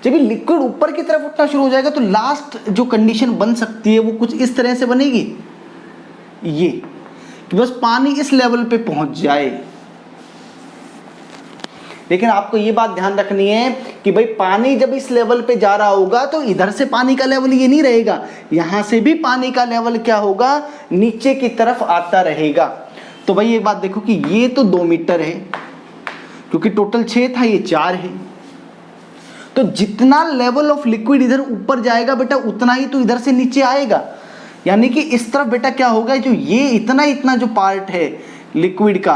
S1: जब ये लिक्विड ऊपर की तरफ उठना शुरू हो जाएगा तो लास्ट जो कंडीशन बन सकती है वो कुछ इस तरह से बनेगी, ये कि बस पानी इस लेवल पे पहुंच जाए। लेकिन आपको ये बात ध्यान रखनी है कि भाई पानी जब इस लेवल पे जा रहा होगा तो इधर से पानी का लेवल ये नहीं रहेगा, यहां से भी पानी का लेवल क्या होगा, नीचे की तरफ आता रहेगा। तो भाई ये बात देखो कि ये तो 2 मीटर है, क्योंकि टोटल 6 था, ये 4 है। तो जितना लेवल ऑफ लिक्विड इधर ऊपर जाएगा बेटा उतना ही तो इधर से नीचे आएगा। यानी कि इस तरफ बेटा क्या होगा, जो ये इतना जो पार्ट है लिक्विड का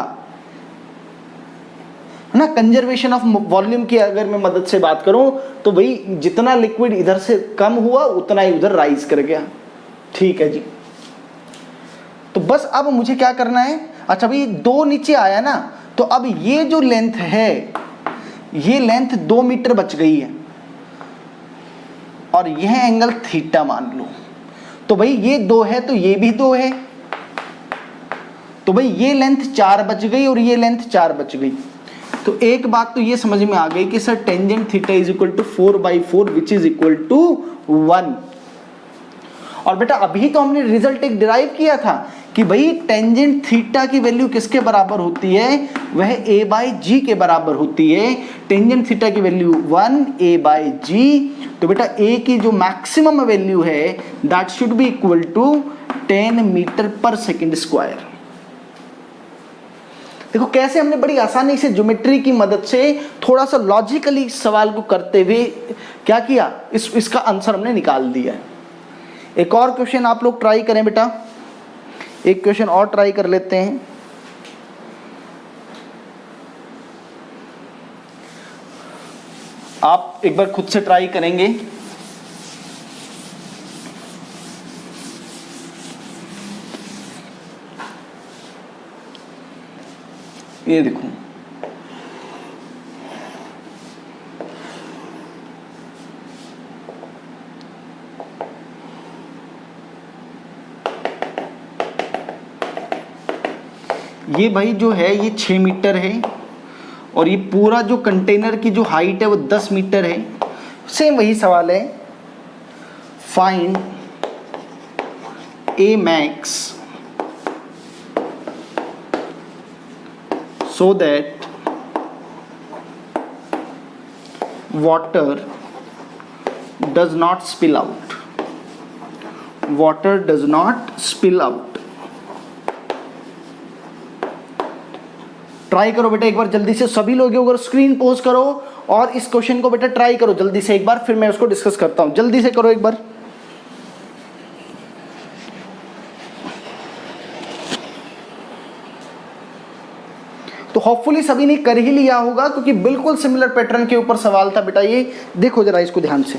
S1: है ना, कंजर्वेशन ऑफ वॉल्यूम की अगर मैं मदद से बात करूं तो भाई जितना लिक्विड इधर से कम हुआ उतना ही उधर राइज कर गया। ठीक है जी। तो बस अब मुझे क्या करना है, अच्छा भाई 2 नीचे आया ना, तो अब ये जो लेंथ है, ये लेंथ 2 मीटर बच गई है और यह एंगल थीटा मान लो। तो भाई ये 2 है तो ये भी 2 है, तो भाई ये लेंथ 4 बच गई और ये लेंथ 4 बच गई। तो एक बात तो ये समझ में आ गई कि sir tangent theta is equal to 4/4 which is equal to 1। और बेटा अभी तो हमने रिजल्ट एक डिराइव किया था कि भाई टेंजेंट थीटा की वैल्यू किसके बराबर होती है, वह a/g के बराबर होती है। टेंजेंट थीटा की वैल्यू 1 a/g, तो बेटा a की जो मैक्सिमम वैल्यू है that should be equal to 10 metre per second square. देखो कैसे हमने बड़ी आसानी से ज्योमेट्री की मदद से थोड़ा सा लॉजिकली सवाल को करते हुए क्या किया, इसका आंसर हमने निकाल दिया है। एक और क्वेश्चन आप लोग ट्राई करें बेटा, एक क्वेश्चन और ट्राई कर लेते हैं। आप एक बार खुद से ट्राई करेंगे। ये देखो, ये भाई जो है ये 6 मीटर है और ये पूरा जो कंटेनर की जो हाइट है वो 10 मीटर है। सेम वही सवाल है, find A max so that water does not spill out, water does not spill out। Try करो बेटा एक बार जल्दी से, सभी लोग अगर स्क्रीन पॉज करो और इस क्वेश्चन को बेटा ट्राई करो जल्दी से एक बार, फिर मैं उसको डिस्कस करता हूं। जल्दी से करो एक बार। तो होपफुली सभी ने कर ही लिया होगा क्योंकि बिल्कुल सिमिलर पैटर्न के ऊपर सवाल था बेटा ये। देखो जरा इसको ध्यान से,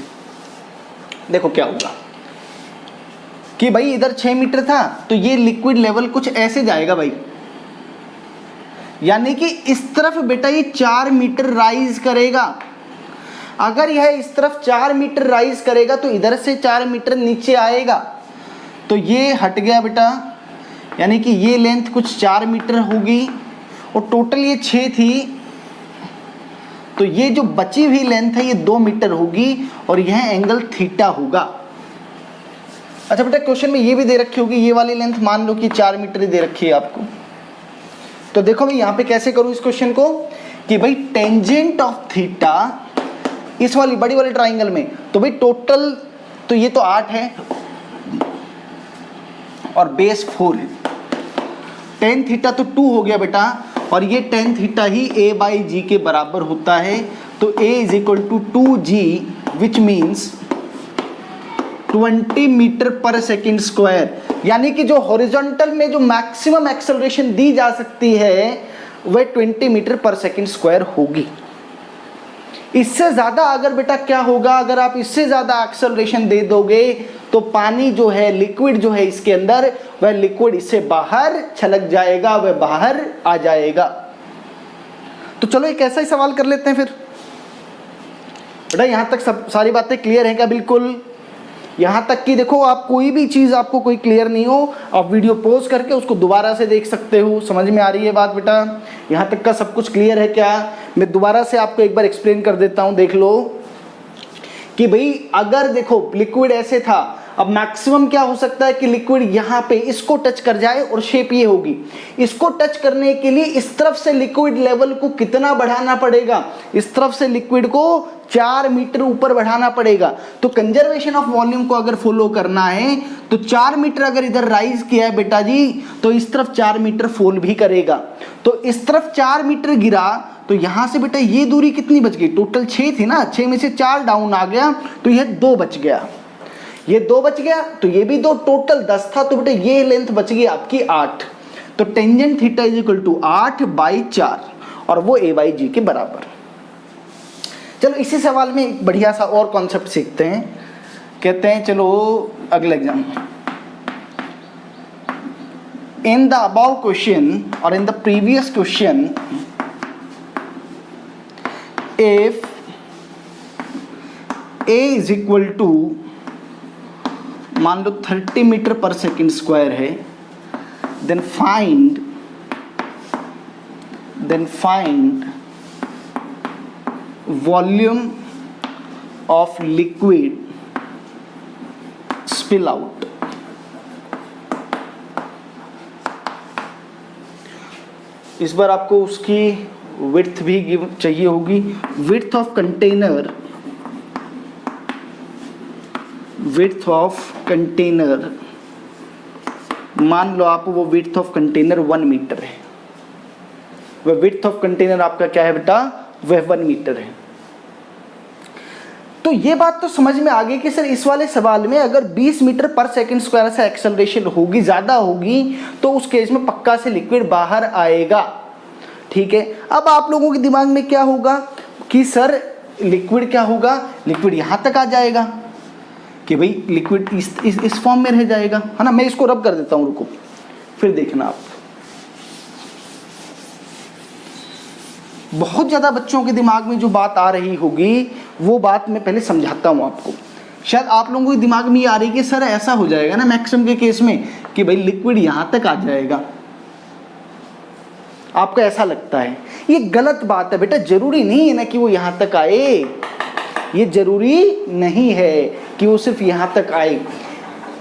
S1: देखो क्या होगा कि भाई इधर 6 मीटर था तो ये लिक्विड लेवल कुछ ऐसे जाएगा भाई, यानी कि इस तरफ बेटा ये 4 मीटर राइज करेगा। अगर यह इस तरफ 4 मीटर राइज करेगा तो इधर से 4 मीटर नीचे आएगा, तो ये हट गया बेटा, यानी कि ये लेंथ कुछ 4 मीटर होगी और टोटल ये 6 थी, तो ये जो बची हुई लेंथ है ये 2 मीटर होगी और यह एंगल थीटा होगा। अच्छा बेटा क्वेश्चन में ये भी दे रखी होगी, ये वाली लेंथ मान लो कि 4 मीटर ही दे रखी है आपको। तो देखो मैं यहाँ पे कैसे करूँ इस क्वेश्चन को कि भाई टेंजेंट ऑफ थीटा इस वाली बड़ी वाली ट्राइंगल में, तो भाई टोटल तो ये तो 8 है और बेस 4 है। टेन थीटा तो 2 हो गया बेटा, और ये टेन थीटा ही a/g के बराबर होता है। तो a is equal to 2g which means 20 metre per second square, यानी कि जो हॉरिजॉन्टल में जो मैक्सिमम एक्सेलरेशन दी जा सकती है वह 20 मीटर पर सेकेंड स्क्वायर होगी। इससे ज़्यादा अगर बेटा क्या होगा, अगर आप इससे ज़्यादा एक्सेलरेशन दे दोगे तो पानी जो है, लिक्विड जो है इसके अंदर, वह लिक्विड इससे बाहर छलक जाएगा, वह बाहर आ जाएगा। तो चलो एक ऐसा ही सवाल कर लेते हैं फिर। बेटा यहाँ तक सब सारी बातें क्लियर हैं क्या? बिल्कुल। यहाँ तक कि देखो आप कोई भी चीज़ आपको कोई क्लियर नहीं हो, आप वीडियो पॉज करके उसको दोबारा से देख सकते हो। समझ में आ रही है बात बेटा? यहाँ तक का सब कुछ क्लियर है क्या? मैं दोबारा से आपको एक बार एक्सप्लेन कर देता हूँ। देख लो कि भाई अगर देखो लिक्विड ऐसे था, अब मैक्सिमम क्या हो सकता है कि लिक्विड यहाँ पे इसको टच कर जाए और शेप ये होगी। इसको टच करने के लिए इस तरफ से लिक्विड लेवल को कितना बढ़ाना पड़ेगा? इस तरफ से लिक्विड को 4 मीटर ऊपर बढ़ाना पड़ेगा। तो कंजर्वेशन ऑफ वॉल्यूम को अगर फॉलो करना है तो 4 मीटर अगर इधर राइज किया है बेटा जी, तो इस तरफ 4 मीटर फॉल भी करेगा। तो इस तरफ 4 मीटर गिरा तो यहाँ से बेटा ये दूरी कितनी बच गई? टोटल 6 थी ना, 6 में से 4 डाउन आ गया तो यह 2 बच गया, ये 2 बच गया, तो ये भी 2, टोटल 10 था। तो बेटा ये लेंथ बच गई आपकी 8। तो tangent theta is equal to 8/4 और वो a/g के बराबर। चलो इसी सवाल में एक बढ़िया सा और कॉन्सेप्ट सीखते हैं। कहते हैं चलो अगले exam in the above question or in the previous question, if A is equal to मान लो 30 मीटर पर सेकेंड स्क्वायर है, then find volume of liquid spill out. इस बार आपको उसकी विड्थ भी चाहिए होगी। विड्थ ऑफ कंटेनर मान लो आप वो विड्थ ऑफ कंटेनर 1 मीटर है। वह विड्थ ऑफ कंटेनर आपका क्या है बेटा, वह 1 मीटर है। तो ये बात तो समझ में आ गई कि सर इस वाले सवाल में अगर 20 मीटर पर सेकंड स्क्वायर से एक्सेलरेशन होगी, ज़्यादा होगी, तो उस केस में पक्का से लिक्विड बाहर आएगा। ठीक है, अब आप लोगों के दिमाग में क्या होगा कि सर लिक्विड क्या होगा, लिक्विड यहाँ तक आ जाएगा कि भाई लिक्विड इस फॉर्म में रह जाएगा, है ना। मैं इसको रब कर देता हूँ, रुको फिर देखना आप। बहुत ज़्यादा बच्चों के दिमाग में जो बात आ रही होगी वो बात मैं पहले समझाता हूँ आपको। शायद आप लोगों के दिमाग में ये आ रही है कि सर ऐसा हो जाएगा ना मैक्सिमम के केस में कि भाई लिक्विड यहाँ तक आ जाएगा, आपको ऐसा लगता है। ये गलत बात है बेटा, जरूरी नहीं है ना कि वो यहाँ तक आए, ये जरूरी नहीं है कि वो सिर्फ यहाँ तक आए।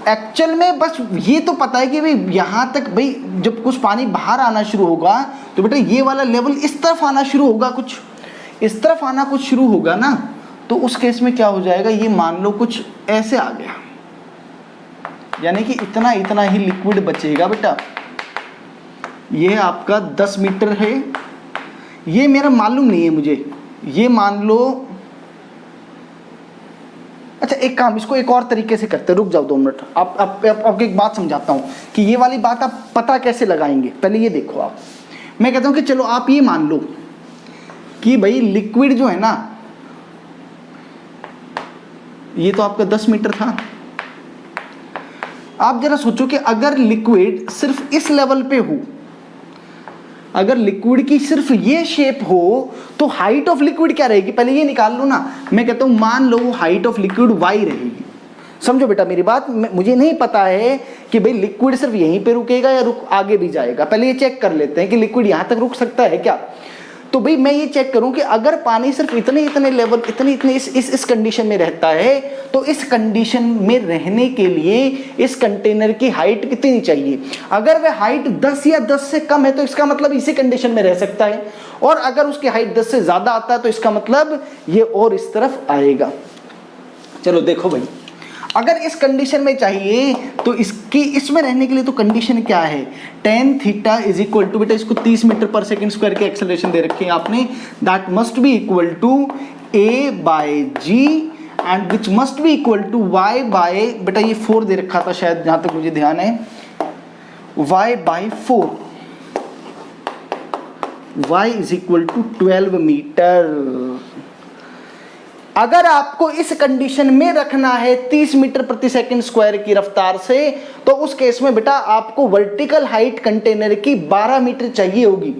S1: एक्चुअल में बस ये तो पता है कि भाई यहाँ तक, भाई जब कुछ पानी बाहर आना शुरू होगा तो बेटा ये वाला लेवल इस तरफ आना शुरू होगा, कुछ इस तरफ आना कुछ शुरू होगा ना, तो उस केस में क्या हो जाएगा, ये मान लो कुछ ऐसे आ गया, यानी कि इतना इतना ही लिक्विड बचेगा बेटा। ये आपका 10 मीटर है, ये मेरा मालूम नहीं है मुझे, ये मान लो। अच्छा एक काम, इसको एक और तरीके से करते हैं, रुक जाओ 2 मिनट, आपको एक बात समझाता हूँ कि ये वाली बात आप पता कैसे लगाएंगे। पहले ये देखो आप, मैं कहता हूँ कि चलो आप ये मान लो कि भाई लिक्विड जो है ना, ये तो आपका 10 मीटर था। आप जरा सोचो कि अगर लिक्विड सिर्फ इस लेवल पे हो, अगर लिक्विड की सिर्फ ये शेप हो तो हाइट ऑफ लिक्विड क्या रहेगी, पहले ये निकाल लो ना। मैं कहता हूं मान लो हाइट ऑफ लिक्विड y रहेगी। समझो बेटा मेरी बात, मुझे नहीं पता है कि भाई लिक्विड सिर्फ यहीं पे रुकेगा या आगे भी जाएगा। पहले ये चेक कर लेते हैं कि लिक्विड यहां तक रुक सकता है क्या। तो भाई मैं ये चेक करूं कि अगर पानी सिर्फ इतने लेवल इतने इस कंडीशन में रहता है, तो इस कंडीशन में रहने के लिए इस कंटेनर की हाइट कितनी चाहिए। अगर वह हाइट 10 या 10 से कम है तो इसका मतलब इसी कंडीशन में रह सकता है, और अगर उसकी हाइट 10 से ज्यादा आता है तो इसका मतलब ये और इस तरफ आएगा। चलो देखो भाई, अगर इस कंडीशन में चाहिए तो इसमें रहने के लिए तो कंडीशन क्या है, tan theta is equal to, बेटा इसको 30 मीटर पर सेकंड स्क्वायर की एक्सेलरेशन दे रखी है आपने, that must be equal to a by g and which must be equal to y by, बेटा ये 4 दे रखा था शायद जहां तक मुझे ध्यान है, y by 4, y is equal to 12 metre. अगर आपको इस कंडीशन में रखना है 30 मीटर प्रति सेकंड स्क्वायर की रफ्तार से, तो उस केस में बेटा आपको वर्टिकल हाइट कंटेनर की 12 मीटर चाहिए होगी,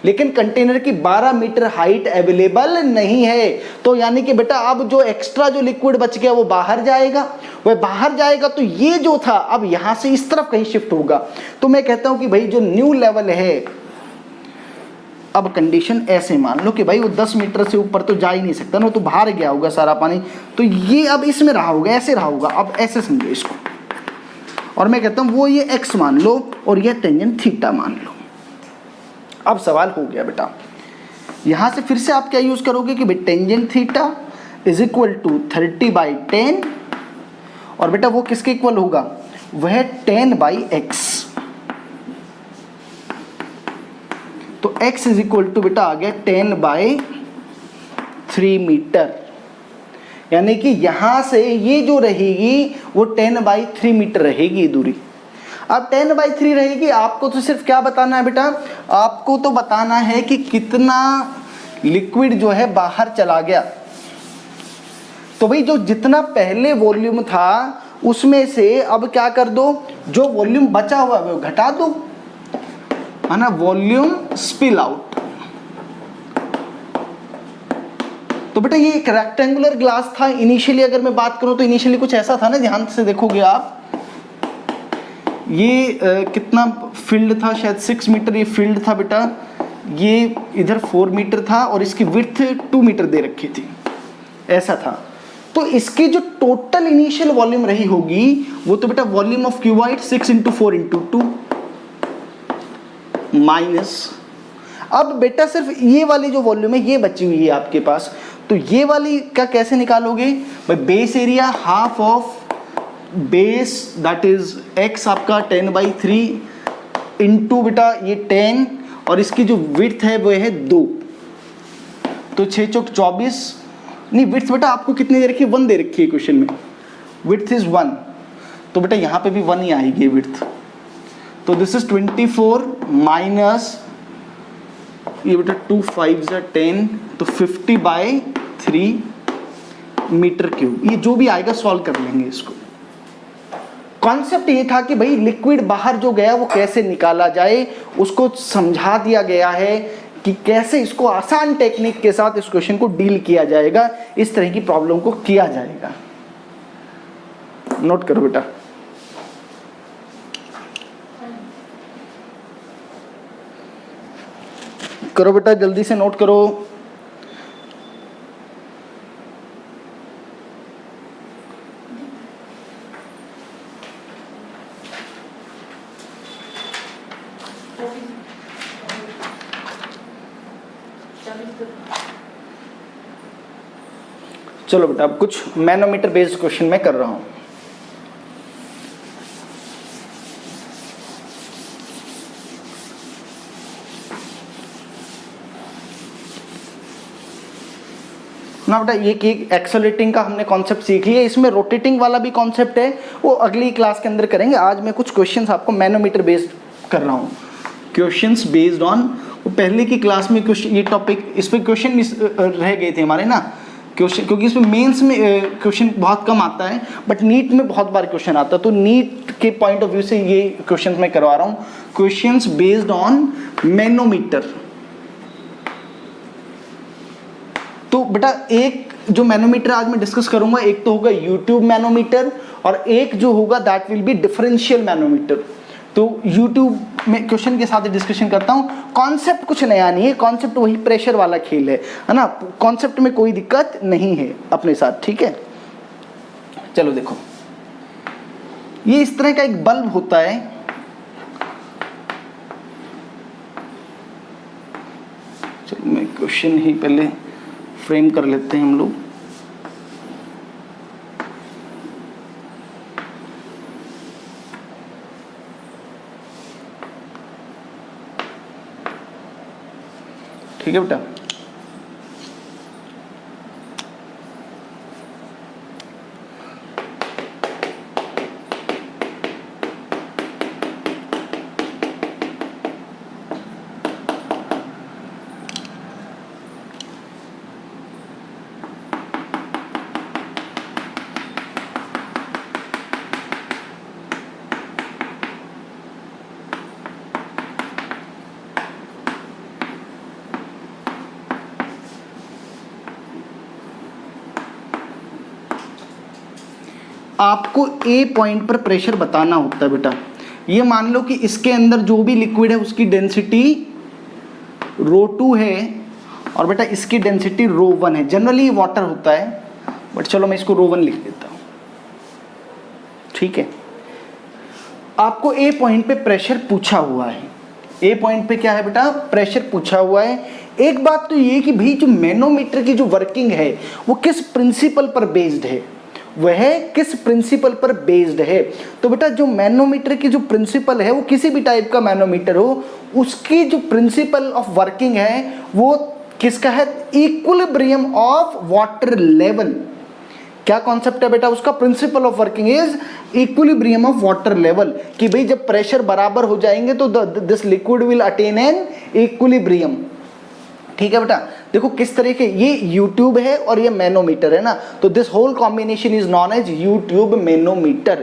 S1: लेकिन कंटेनर की 12 मीटर हाइट अवेलेबल नहीं है। तो यानी कि बेटा अब जो एक्स्ट्रा जो लिक्विड बच गया वो बाहर जाएगा, वह बाहर जाएगा तो ये जो था अब यहां से इस तरफ कहीं शिफ्ट होगा। तो मैं कहता हूं कि भाई जो न्यू लेवल है, अब कंडीशन ऐसे मान लो कि भाई वो 10 मीटर से ऊपर तो जा ही नहीं सकता ना, तो बाहर गया होगा सारा पानी, तो ये अब इसमें रहा होगा, ऐसे रहा होगा। अब ऐसे समझो इसको, और मैं कहता हूं वो ये x मान लो और ये टेंजेंट थीटा मान लो। अब सवाल हो गया बेटा, यहां से फिर से आप क्या यूज करोगे कि भाई tangent theta is equal to 30/10, और बेटा वो किसके इक्वल होगा, वह 10/x। तो x इज इक्वल टू बेटा आ गया 10/3 मीटर, यानी कि यहां से ये जो रहेगी वो 10/3 मीटर रहेगी दूरी। अब 10/3 रहेगी, आपको तो सिर्फ क्या बताना है बेटा, आपको तो बताना है कि कितना लिक्विड जो है बाहर चला गया। तो भाई जो जितना पहले वॉल्यूम था उसमें से अब क्या कर दो, जो वॉल्यूम बचा हुआ है वो घटा दो, है ना, वॉल्यूम स्पिल आउट। तो बेटा ये एक रेक्टेंगुलर ग्लास था इनिशियली, अगर मैं बात करूं तो इनिशियली कुछ ऐसा था ना, ध्यान से देखोगे आप, ये कितना फील्ड था, शायद 6 मीटर ये फील्ड था बेटा, ये इधर 4 मीटर था और इसकी विड्थ 2 मीटर दे रखी थी, ऐसा था। तो इसकी जो टोटल इनिशियल वॉल्यूम रही होगी वो तो बेटा वॉल्यूम ऑफ क्यूबॉइड 6 × 4 × 2 माइनस, अब बेटा सिर्फ ये वाली जो वॉल्यूम है ये बची हुई है आपके पास, तो ये वाली का कैसे निकालोगे भाई, base area half of base that is x आपका 10/3 इंटू बेटा ये 10 और इसकी जो विड्थ है वो है 2, तो 6 चौक 24, नहीं विड्थ बेटा आपको कितनी दे रखी है, 1 दे रखी है क्वेश्चन में, विड्थ इज 1, तो बेटा यहाँ पे भी 1 ही आएगी विड्थ, तो दिस इज 24 माइनस ये बेटा 2 5 10, तो 50/3 मीटर क्यूब, ये जो भी आएगा सॉल्व कर लेंगे इसको। कॉन्सेप्ट ये था कि भाई लिक्विड बाहर जो गया वो कैसे निकाला जाए, उसको समझा दिया गया है कि कैसे इसको आसान टेक्निक के साथ इस क्वेश्चन को डील किया जाएगा, इस तरह की प्रॉब्लम को किया जाएगा। नोट करो बेटा, करो बेटा जल्दी से नोट करो। चलो बेटा अब कुछ मैनोमीटर बेस्ड क्वेश्चन मैं कर रहा हूं। ना बेटा ये कि एक्सेलरेटिंग का हमने कॉन्सेप्ट सीख लिया, इसमें रोटेटिंग वाला भी कॉन्सेप्ट है, वो अगली क्लास के अंदर करेंगे। आज मैं कुछ क्वेश्चंस आपको मैनोमीटर बेस्ड कर रहा हूँ, क्वेश्चंस बेस्ड ऑन, वो पहले की क्लास में क्वेश्चन ये टॉपिक इस पे क्वेश्चन रह गए थे हमारे ना क्वेश्चन, क्योंकि इसमें मेंस में क्वेश्चन बहुत कम आता है बट नीट में बहुत बार क्वेश्चन आता है, तो नीट के पॉइंट ऑफ व्यू से ये क्वेश्चन मैं करवा रहा हूँ, क्वेश्चंस बेस्ड ऑन मैनोमीटर। तो बेटा एक जो मैनोमीटर आज मैं डिस्कस करूंगा, एक तो होगा यूट्यूब मैनोमीटर और एक जो होगा that will B differential manometer. तो यूट्यूब में क्वेश्चन के साथ डिस्कशन करता हूं, कॉन्सेप्ट कुछ नया नहीं है, कॉन्सेप्ट वही प्रेशर वाला खेल है ना, कॉन्सेप्ट में कोई दिक्कत नहीं है अपने साथ, ठीक है। चलो देखो, ये इस तरह का एक बल्ब होता है, चलो मैं क्वेश्चन ही पहले फ्रेम कर लेते हैं हम लोग। ठीक है बेटा, आपको ए पॉइंट पर प्रेशर बताना होता है बेटा। ये मान लो कि इसके अंदर जो भी लिक्विड है उसकी डेंसिटी ρ2 है और बेटा इसकी डेंसिटी ρ1 है। जनरली वाटर होता है बट चलो मैं इसको ρ1 लिख देता हूँ, ठीक है। आपको ए पॉइंट पे प्रेशर पूछा हुआ है, ए पॉइंट पे क्या है बेटा, प्रेशर पूछा हुआ है। एक बात तो ये कि भाई जो मैनोमीटर की जो वर्किंग है वो किस प्रिंसिपल पर बेस्ड है, वह किस प्रिंसिपल पर बेस्ड है। तो बेटा जो मैनोमीटर की जो प्रिंसिपल है, वो किसी भी टाइप का मैनोमीटर हो, उसकी जो प्रिंसिपल ऑफ वर्किंग है वो किसका है, इक्विलिब्रियम ऑफ वाटर लेवल। क्या कॉन्सेप्ट है बेटा उसका, principle of working is equilibrium of water level, कि भाई जब प्रेशर बराबर हो जाएंगे तो this liquid will attain an equilibrium. ठीक है बेटा, देखो किस तरीके, ये यूट्यूब है और ये मैनोमीटर है ना, तो this whole combination is known as U tube manometer.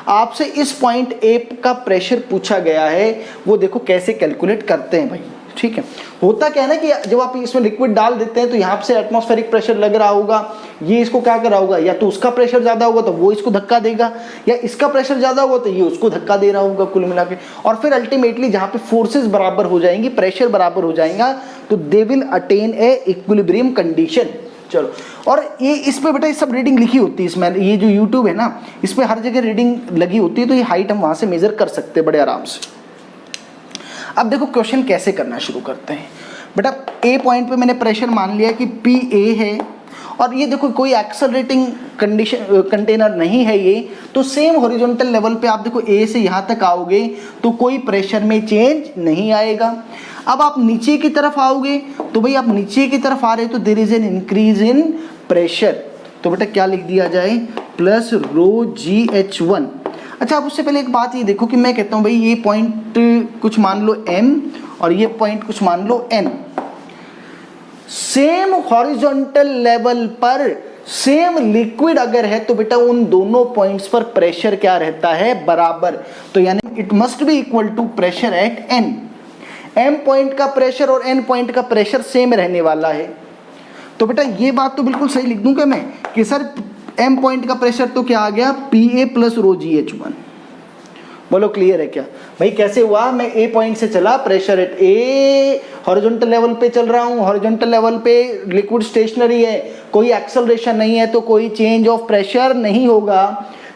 S1: आपसे इस पॉइंट ए का प्रेशर पूछा गया है, वो देखो कैसे कैलकुलेट करते हैं भाई, ठीक है। होता क्या है ना कि जब आप इसमें लिक्विड डाल देते हैं तो यहाँ से एटमॉस्फेरिक प्रेशर लग रहा होगा, ये इसको क्या कर रहा होगा, या तो उसका प्रेशर ज्यादा होगा तो वो इसको धक्का देगा, या इसका प्रेशर ज्यादा होगा तो ये उसको धक्का दे रहा होगा कुल मिला के, और फिर अल्टीमेटली जहाँ पे फोर्सेस बराबर हो जाएंगी, प्रेशर बराबर हो जाएगा, तो they will attain A equilibrium condition. चलो, और ये इस पे बेटा ये सब रीडिंग लिखी होती है इसमें, ये जो यूट्यूब है ना इस पे हर जगह रीडिंग लगी होती है, तो ये हाइट हम वहाँ से मेजर कर सकते हैं बड़े आराम से। अब देखो क्वेश्चन कैसे करना शुरू करते हैं बेटा। ए पॉइंट पे मैंने प्रेशर मान लिया कि पी ए है, और ये देखो कोई एक्सेलरेटिंग कंडीशन कंटेनर नहीं है ये, तो सेम हॉरिजॉन्टल लेवल पे आप देखो ए से यहाँ तक आओगे तो कोई प्रेशर में चेंज नहीं आएगा। अब आप नीचे की तरफ आओगे तो भाई आप नीचे की तरफ आ रहे तो there is an increase in pressure, तो बेटा क्या लिख दिया जाए, प्लस रो जी एच वन। अच्छा, अब उससे पहले एक बात ये देखो कि मैं कहता हूँ भाई ये पॉइंट कुछ मान लो m और ये पॉइंट कुछ मान लो n, सेम हॉरिजॉन्टल लेवल पर सेम लिक्विड अगर है तो बेटा उन दोनों पॉइंट्स पर प्रेशर क्या रहता है, बराबर। तो यानी it must be equal to pressure at n। m point का प्रेशर और n पॉइंट का प्रेशर सेम रहने वाला है, तो बेटा ये बात तो बिल्कुल सही लिख दूं क्या मैं कि सर m पॉइंट का प्रेशर तो क्या आ गया, P A plus rho ji H one. बोलो क्लियर है क्या भाई, कैसे हुआ, मैं ए पॉइंट से चला, pressure at A, horizontal level पे चल रहा हूँ, हॉरिजॉन्टल लेवल पे लिक्विड स्टेशनरी है, कोई एक्सेलरेशन नहीं है, तो कोई चेंज ऑफ प्रेशर नहीं होगा,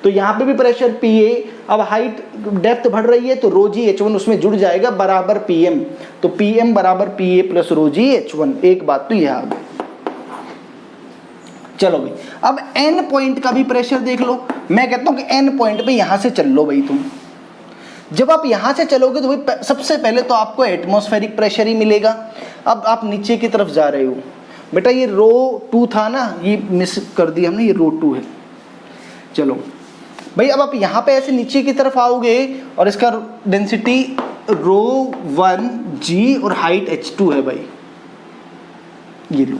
S1: तो यहाँ पे भी प्रेशर पी ए, अब हाइट डेप्थ बढ़ रही है तो रो जी एच वन उसमें जुड़ जाएगा बराबर पी एम, तो पी एम बराबर P A plus rho ji H one. एक बात तो यह आ गई। चलो भाई, अब n पॉइंट का भी प्रेशर देख लो। मैं कहता हूं कि n पॉइंट पे यहां से चल लो भाई तुम। जब आप यहां से चलोगे तो भाई सबसे पहले तो आपको एटमॉस्फेरिक प्रेशर ही मिलेगा। अब आप नीचे की तरफ जा रहे हो बेटा, ये रो 2 था ना, ये मिस कर दिया हमने, ये रो 2 है। चलो भाई, अब आप यहां पे ऐसे नीचे की तरफ आओगे और इसका डेंसिटी रो 1 जी और हाइट h2 है भाई, ये लो।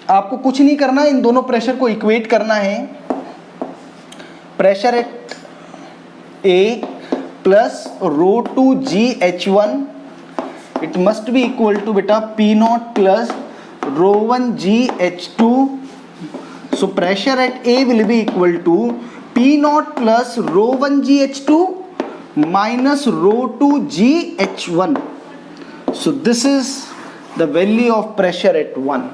S1: आपको कुछ नहीं करना, इन दोनों प्रेशर को इक्वेट करना है। Pressure at a plus rho 2 g H one, it must be equal to बेटा p naught plus rho 1 g h two. So pressure at a will be equal to p naught plus rho 1 g h two minus rho 2 g H one. So this is the value of pressure at 1।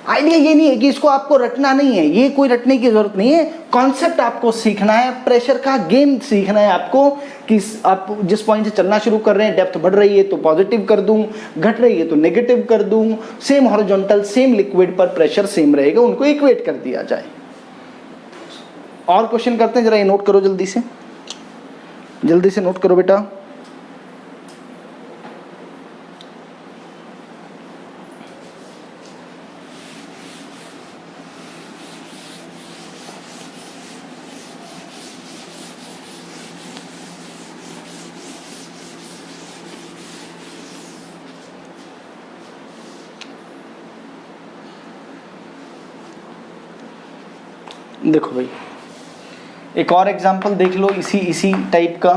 S1: Idea ये नहीं है कि इसको आपको रटना नहीं है, ये कोई रटने की जरूरत नहीं है, कॉन्सेप्ट आपको सीखना है, प्रेशर का गेम सीखना है आपको कि आप जिस पॉइंट से चलना शुरू कर रहे हैं, डेप्थ बढ़ रही है तो पॉजिटिव कर दूं, घट रही है तो नेगेटिव कर दूं, सेम हॉरिजॉन्टल सेम लिक्विड पर प्रेशर सेम रहेगा, उनको इक्वेट कर दिया जाए। और क्वेश्चन करते हैं, जरा ये नोट करो जल्दी से नोट करो बेटा। देखो भाई, एक और एग्जांपल देख लो इसी टाइप का।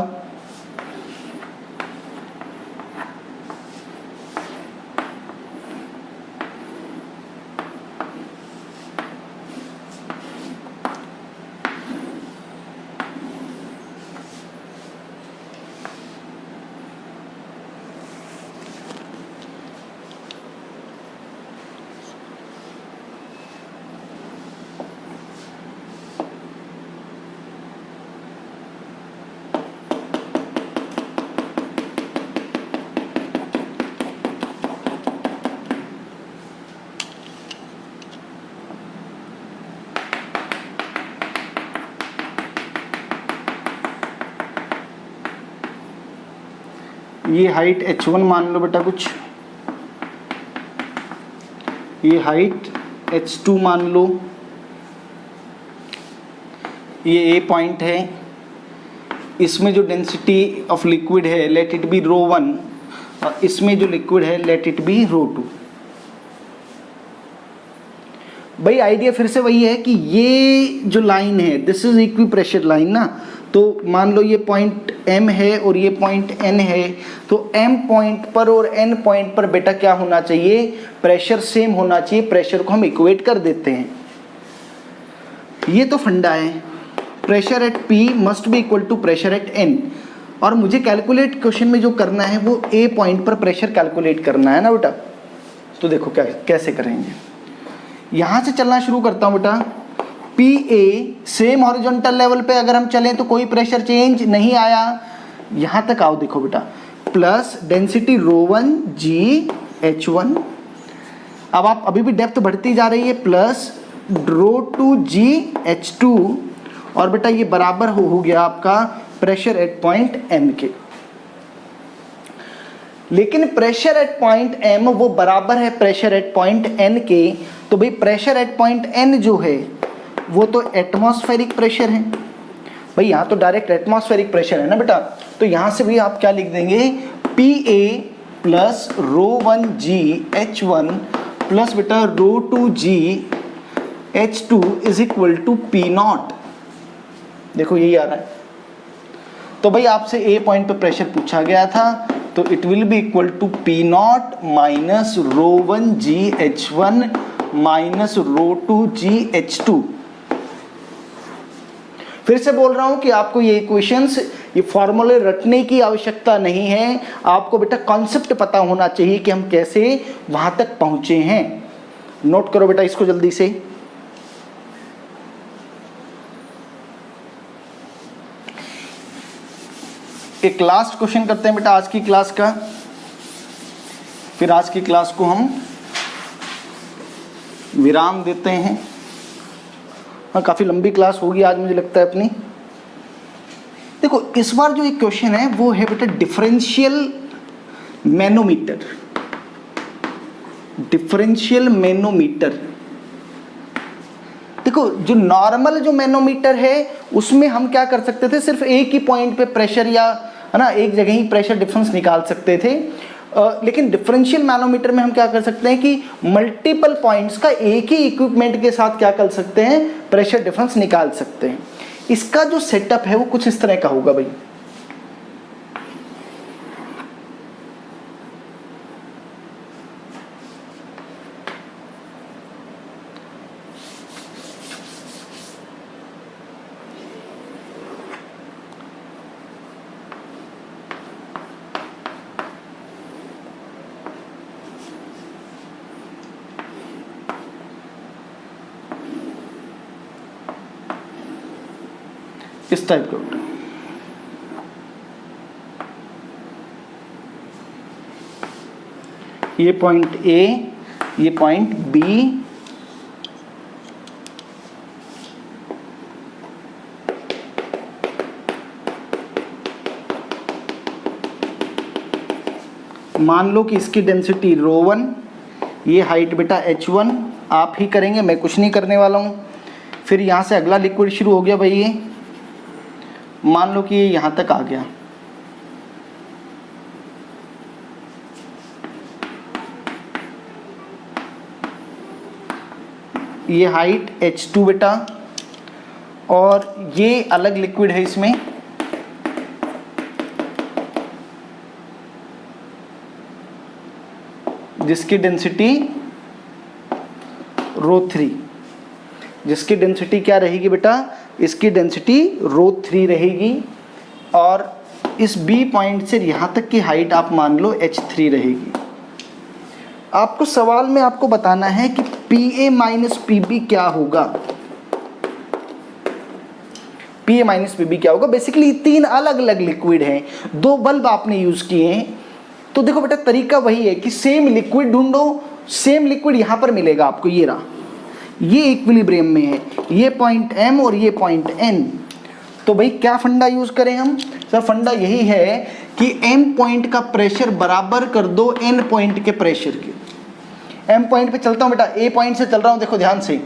S1: ये हाइट h1 मान लो बेटा कुछ, ये हाइट h2 मान लो, ये ए पॉइंट है, इसमें जो डेंसिटी ऑफ लिक्विड है लेट इट बी रो 1 और इसमें जो लिक्विड है लेट इट बी रो 2। भाई आइडिया फिर से वही है कि ये जो लाइन है this is equi pressure line ना, तो मान लो ये पॉइंट M है और ये पॉइंट N है, तो M पॉइंट पर और N पॉइंट पर बेटा क्या होना चाहिए, प्रेशर सेम होना चाहिए, प्रेशर को हम इक्वेट कर देते हैं। ये तो फंडा है, pressure at P must be equal to pressure at N, और मुझे कैलकुलेट क्वेश्चन में जो करना है वो A पॉइंट पर प्रेशर कैलकुलेट करना है ना बेटा। तो देखो क्या कैसे करेंगे, यहाँ से चलना शुरू करता हूँ बेटा। PA सेम हॉरिजॉन्टल लेवल पे अगर हम चलें तो कोई प्रेशर चेंज नहीं आया, यहाँ तक आओ देखो बेटा, प्लस डेंसिटी ρ1 GH1, अब आप अभी भी डेप्थ बढ़ती जा रही है, प्लस ρ2 GH2, और बेटा ये बराबर हो गया आपका प्रेशर एट पॉइंट M के। लेकिन प्रेशर एट पॉइंट M वो बराबर है प्रेशर एट पॉइंट N के, तो भाई प्रेशर एट पॉइंट N जो है वो तो एटमॉस्फेरिक प्रेशर है भाई, यहाँ तो डायरेक्ट एटमॉस्फेरिक प्रेशर है ना बेटा, तो यहाँ से भी आप क्या लिख देंगे, PA प्लस ρ1 GH1 प्लस बेटा ρ2 GH2 is equal to P0। देखो यही आ रहा है। तो भाई आपसे A पॉइंट पे प्रेशर पूछा गया था, तो it will be equal to P0 minus ρ1 GH1 minus ρ2 GH2। फिर से बोल रहा हूं कि आपको ये इक्वेशंस, ये फॉर्मूले रटने की आवश्यकता नहीं है, आपको बेटा कॉन्सेप्ट पता होना चाहिए कि हम कैसे वहां तक पहुंचे हैं। नोट करो बेटा इसको जल्दी से। एक लास्ट क्वेश्चन करते हैं बेटा आज की क्लास का, फिर आज की क्लास को हम विराम देते हैं। हाँ, काफ़ी लंबी क्लास होगी आज मुझे लगता है अपनी। देखो इस बार जो एक क्वेश्चन है वो है बेटा डिफरेंशियल मैनोमीटर। डिफरेंशियल मैनोमीटर, देखो जो नॉर्मल जो मैनोमीटर है उसमें हम क्या कर सकते थे, सिर्फ एक ही पॉइंट पे प्रेशर या है ना एक जगह ही प्रेशर डिफरेंस निकाल सकते थे। लेकिन डिफरेंशियल मैनोमीटर में हम क्या कर सकते हैं कि मल्टीपल पॉइंट्स का एक ही इक्विपमेंट के साथ क्या कर सकते हैं, प्रेशर डिफरेंस निकाल सकते हैं। इसका जो सेटअप है वो कुछ इस तरह का होगा भाई। इस टाइप का बेटा, ये पॉइंट A, ये पॉइंट B, मान लो कि इसकी डेंसिटी ρ1, ये हाइट बेटा h1, आप ही करेंगे, मैं कुछ नहीं करने वाला हूँ। फिर यहाँ से अगला लिक्विड शुरू हो गया भाई, ये मान लो कि ये यहाँ तक आ गया, ये हाइट h2 बेटा, और ये अलग लिक्विड है इसमें, जिसकी डेंसिटी ρ3, जिसकी डेंसिटी क्या रहेगी बेटा, इसकी डेंसिटी ρ3 रहेगी, और इस B पॉइंट से यहाँ तक की हाइट आप मान लो h3 रहेगी। आपको सवाल में आपको बताना है कि PA माइनस PB क्या होगा। PA माइनस PB क्या होगा, बेसिकली तीन अलग अलग लिक्विड हैं, दो बल्ब आपने यूज़ किए हैं। तो देखो बेटा तरीका वही है कि सेम लिक्विड ढूंढो, सेम लिक्विड यहाँ पर मिलेगा आपको, ये रहा, ये इक्विलिब्रियम में है, ये पॉइंट M और ये पॉइंट N। तो भाई क्या फंडा यूज़ करें हम, सर फंडा यही है कि M पॉइंट का प्रेशर बराबर कर दो N पॉइंट के प्रेशर के। M पॉइंट पे चलता हूँ बेटा, A पॉइंट से चल रहा हूँ, देखो ध्यान से,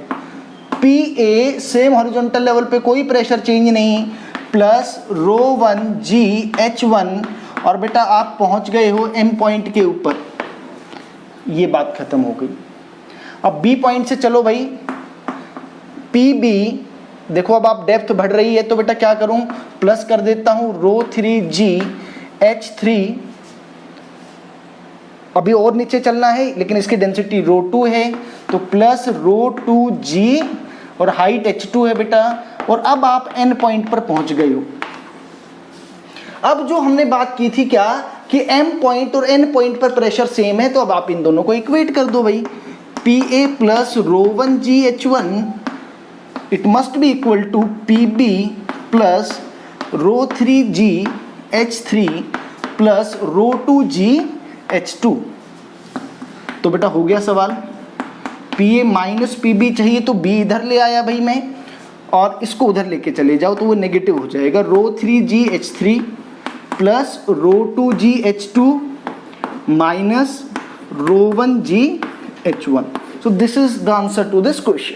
S1: PA सेम हॉरिजॉन्टल लेवल पे कोई प्रेशर चेंज नहीं, प्लस ρ1 GH1, और बेटा आप पहुँच गए हो M पॉइंट के ऊपर, ये बात खत्म हो गई। अब B पॉइंट से चलो भाई, PB, देखो अब आप डेप्थ बढ़ रही है तो बेटा क्या करूं, प्लस कर देता हूं ρ3G(H3), अभी और नीचे चलना है लेकिन इसकी डेंसिटी ρ2 है तो प्लस ρ2G और हाइट H2 है बेटा। और अब आप एन पॉइंट पर पहुंच गए हो। अब जो हमने बात की थी क्या कि M पॉइंट और N पॉइंट पर प्रेशर सेम है, तो अब आप इन दोनों को इक्वेट कर दो भाई। PA plus ρ1GH1 it must be equal to PB plus ρ3GH3 plus ρ2GH2। तो बेटा हो गया सवाल। PA माइनस PB चाहिए तो B इधर ले आया भाई मैं, और इसको उधर लेके चले जाओ तो वो नेगेटिव हो जाएगा। ρ3GH3 plus ρ2GH2 minus ρ1GH1। So this is the answer to this question.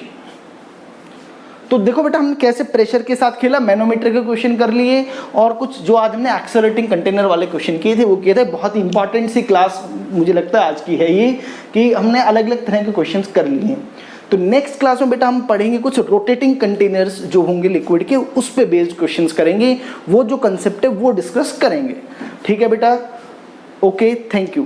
S1: तो देखो बेटा हमने कैसे प्रेशर के साथ खेला, मैनोमीटर के क्वेश्चन कर लिए, और कुछ जो आज हमने एक्सेलरेटिंग कंटेनर वाले क्वेश्चन किए थे वो किए थे। बहुत ही इंपॉर्टेंट सी क्लास मुझे लगता है आज की है ये, कि हमने अलग अलग तरह के क्वेश्चंस कर लिए हैं। तो नेक्स्ट क्लास में बेटा हम पढ़ेंगे कुछ रोटेटिंग कंटेनर्स जो होंगे लिक्विड के, उस पे बेस्ड क्वेश्चंस करेंगे। वो जो कंसेप्ट है वो डिस्कस करेंगे। ठीक है बेटा, ओके, थैंक यू।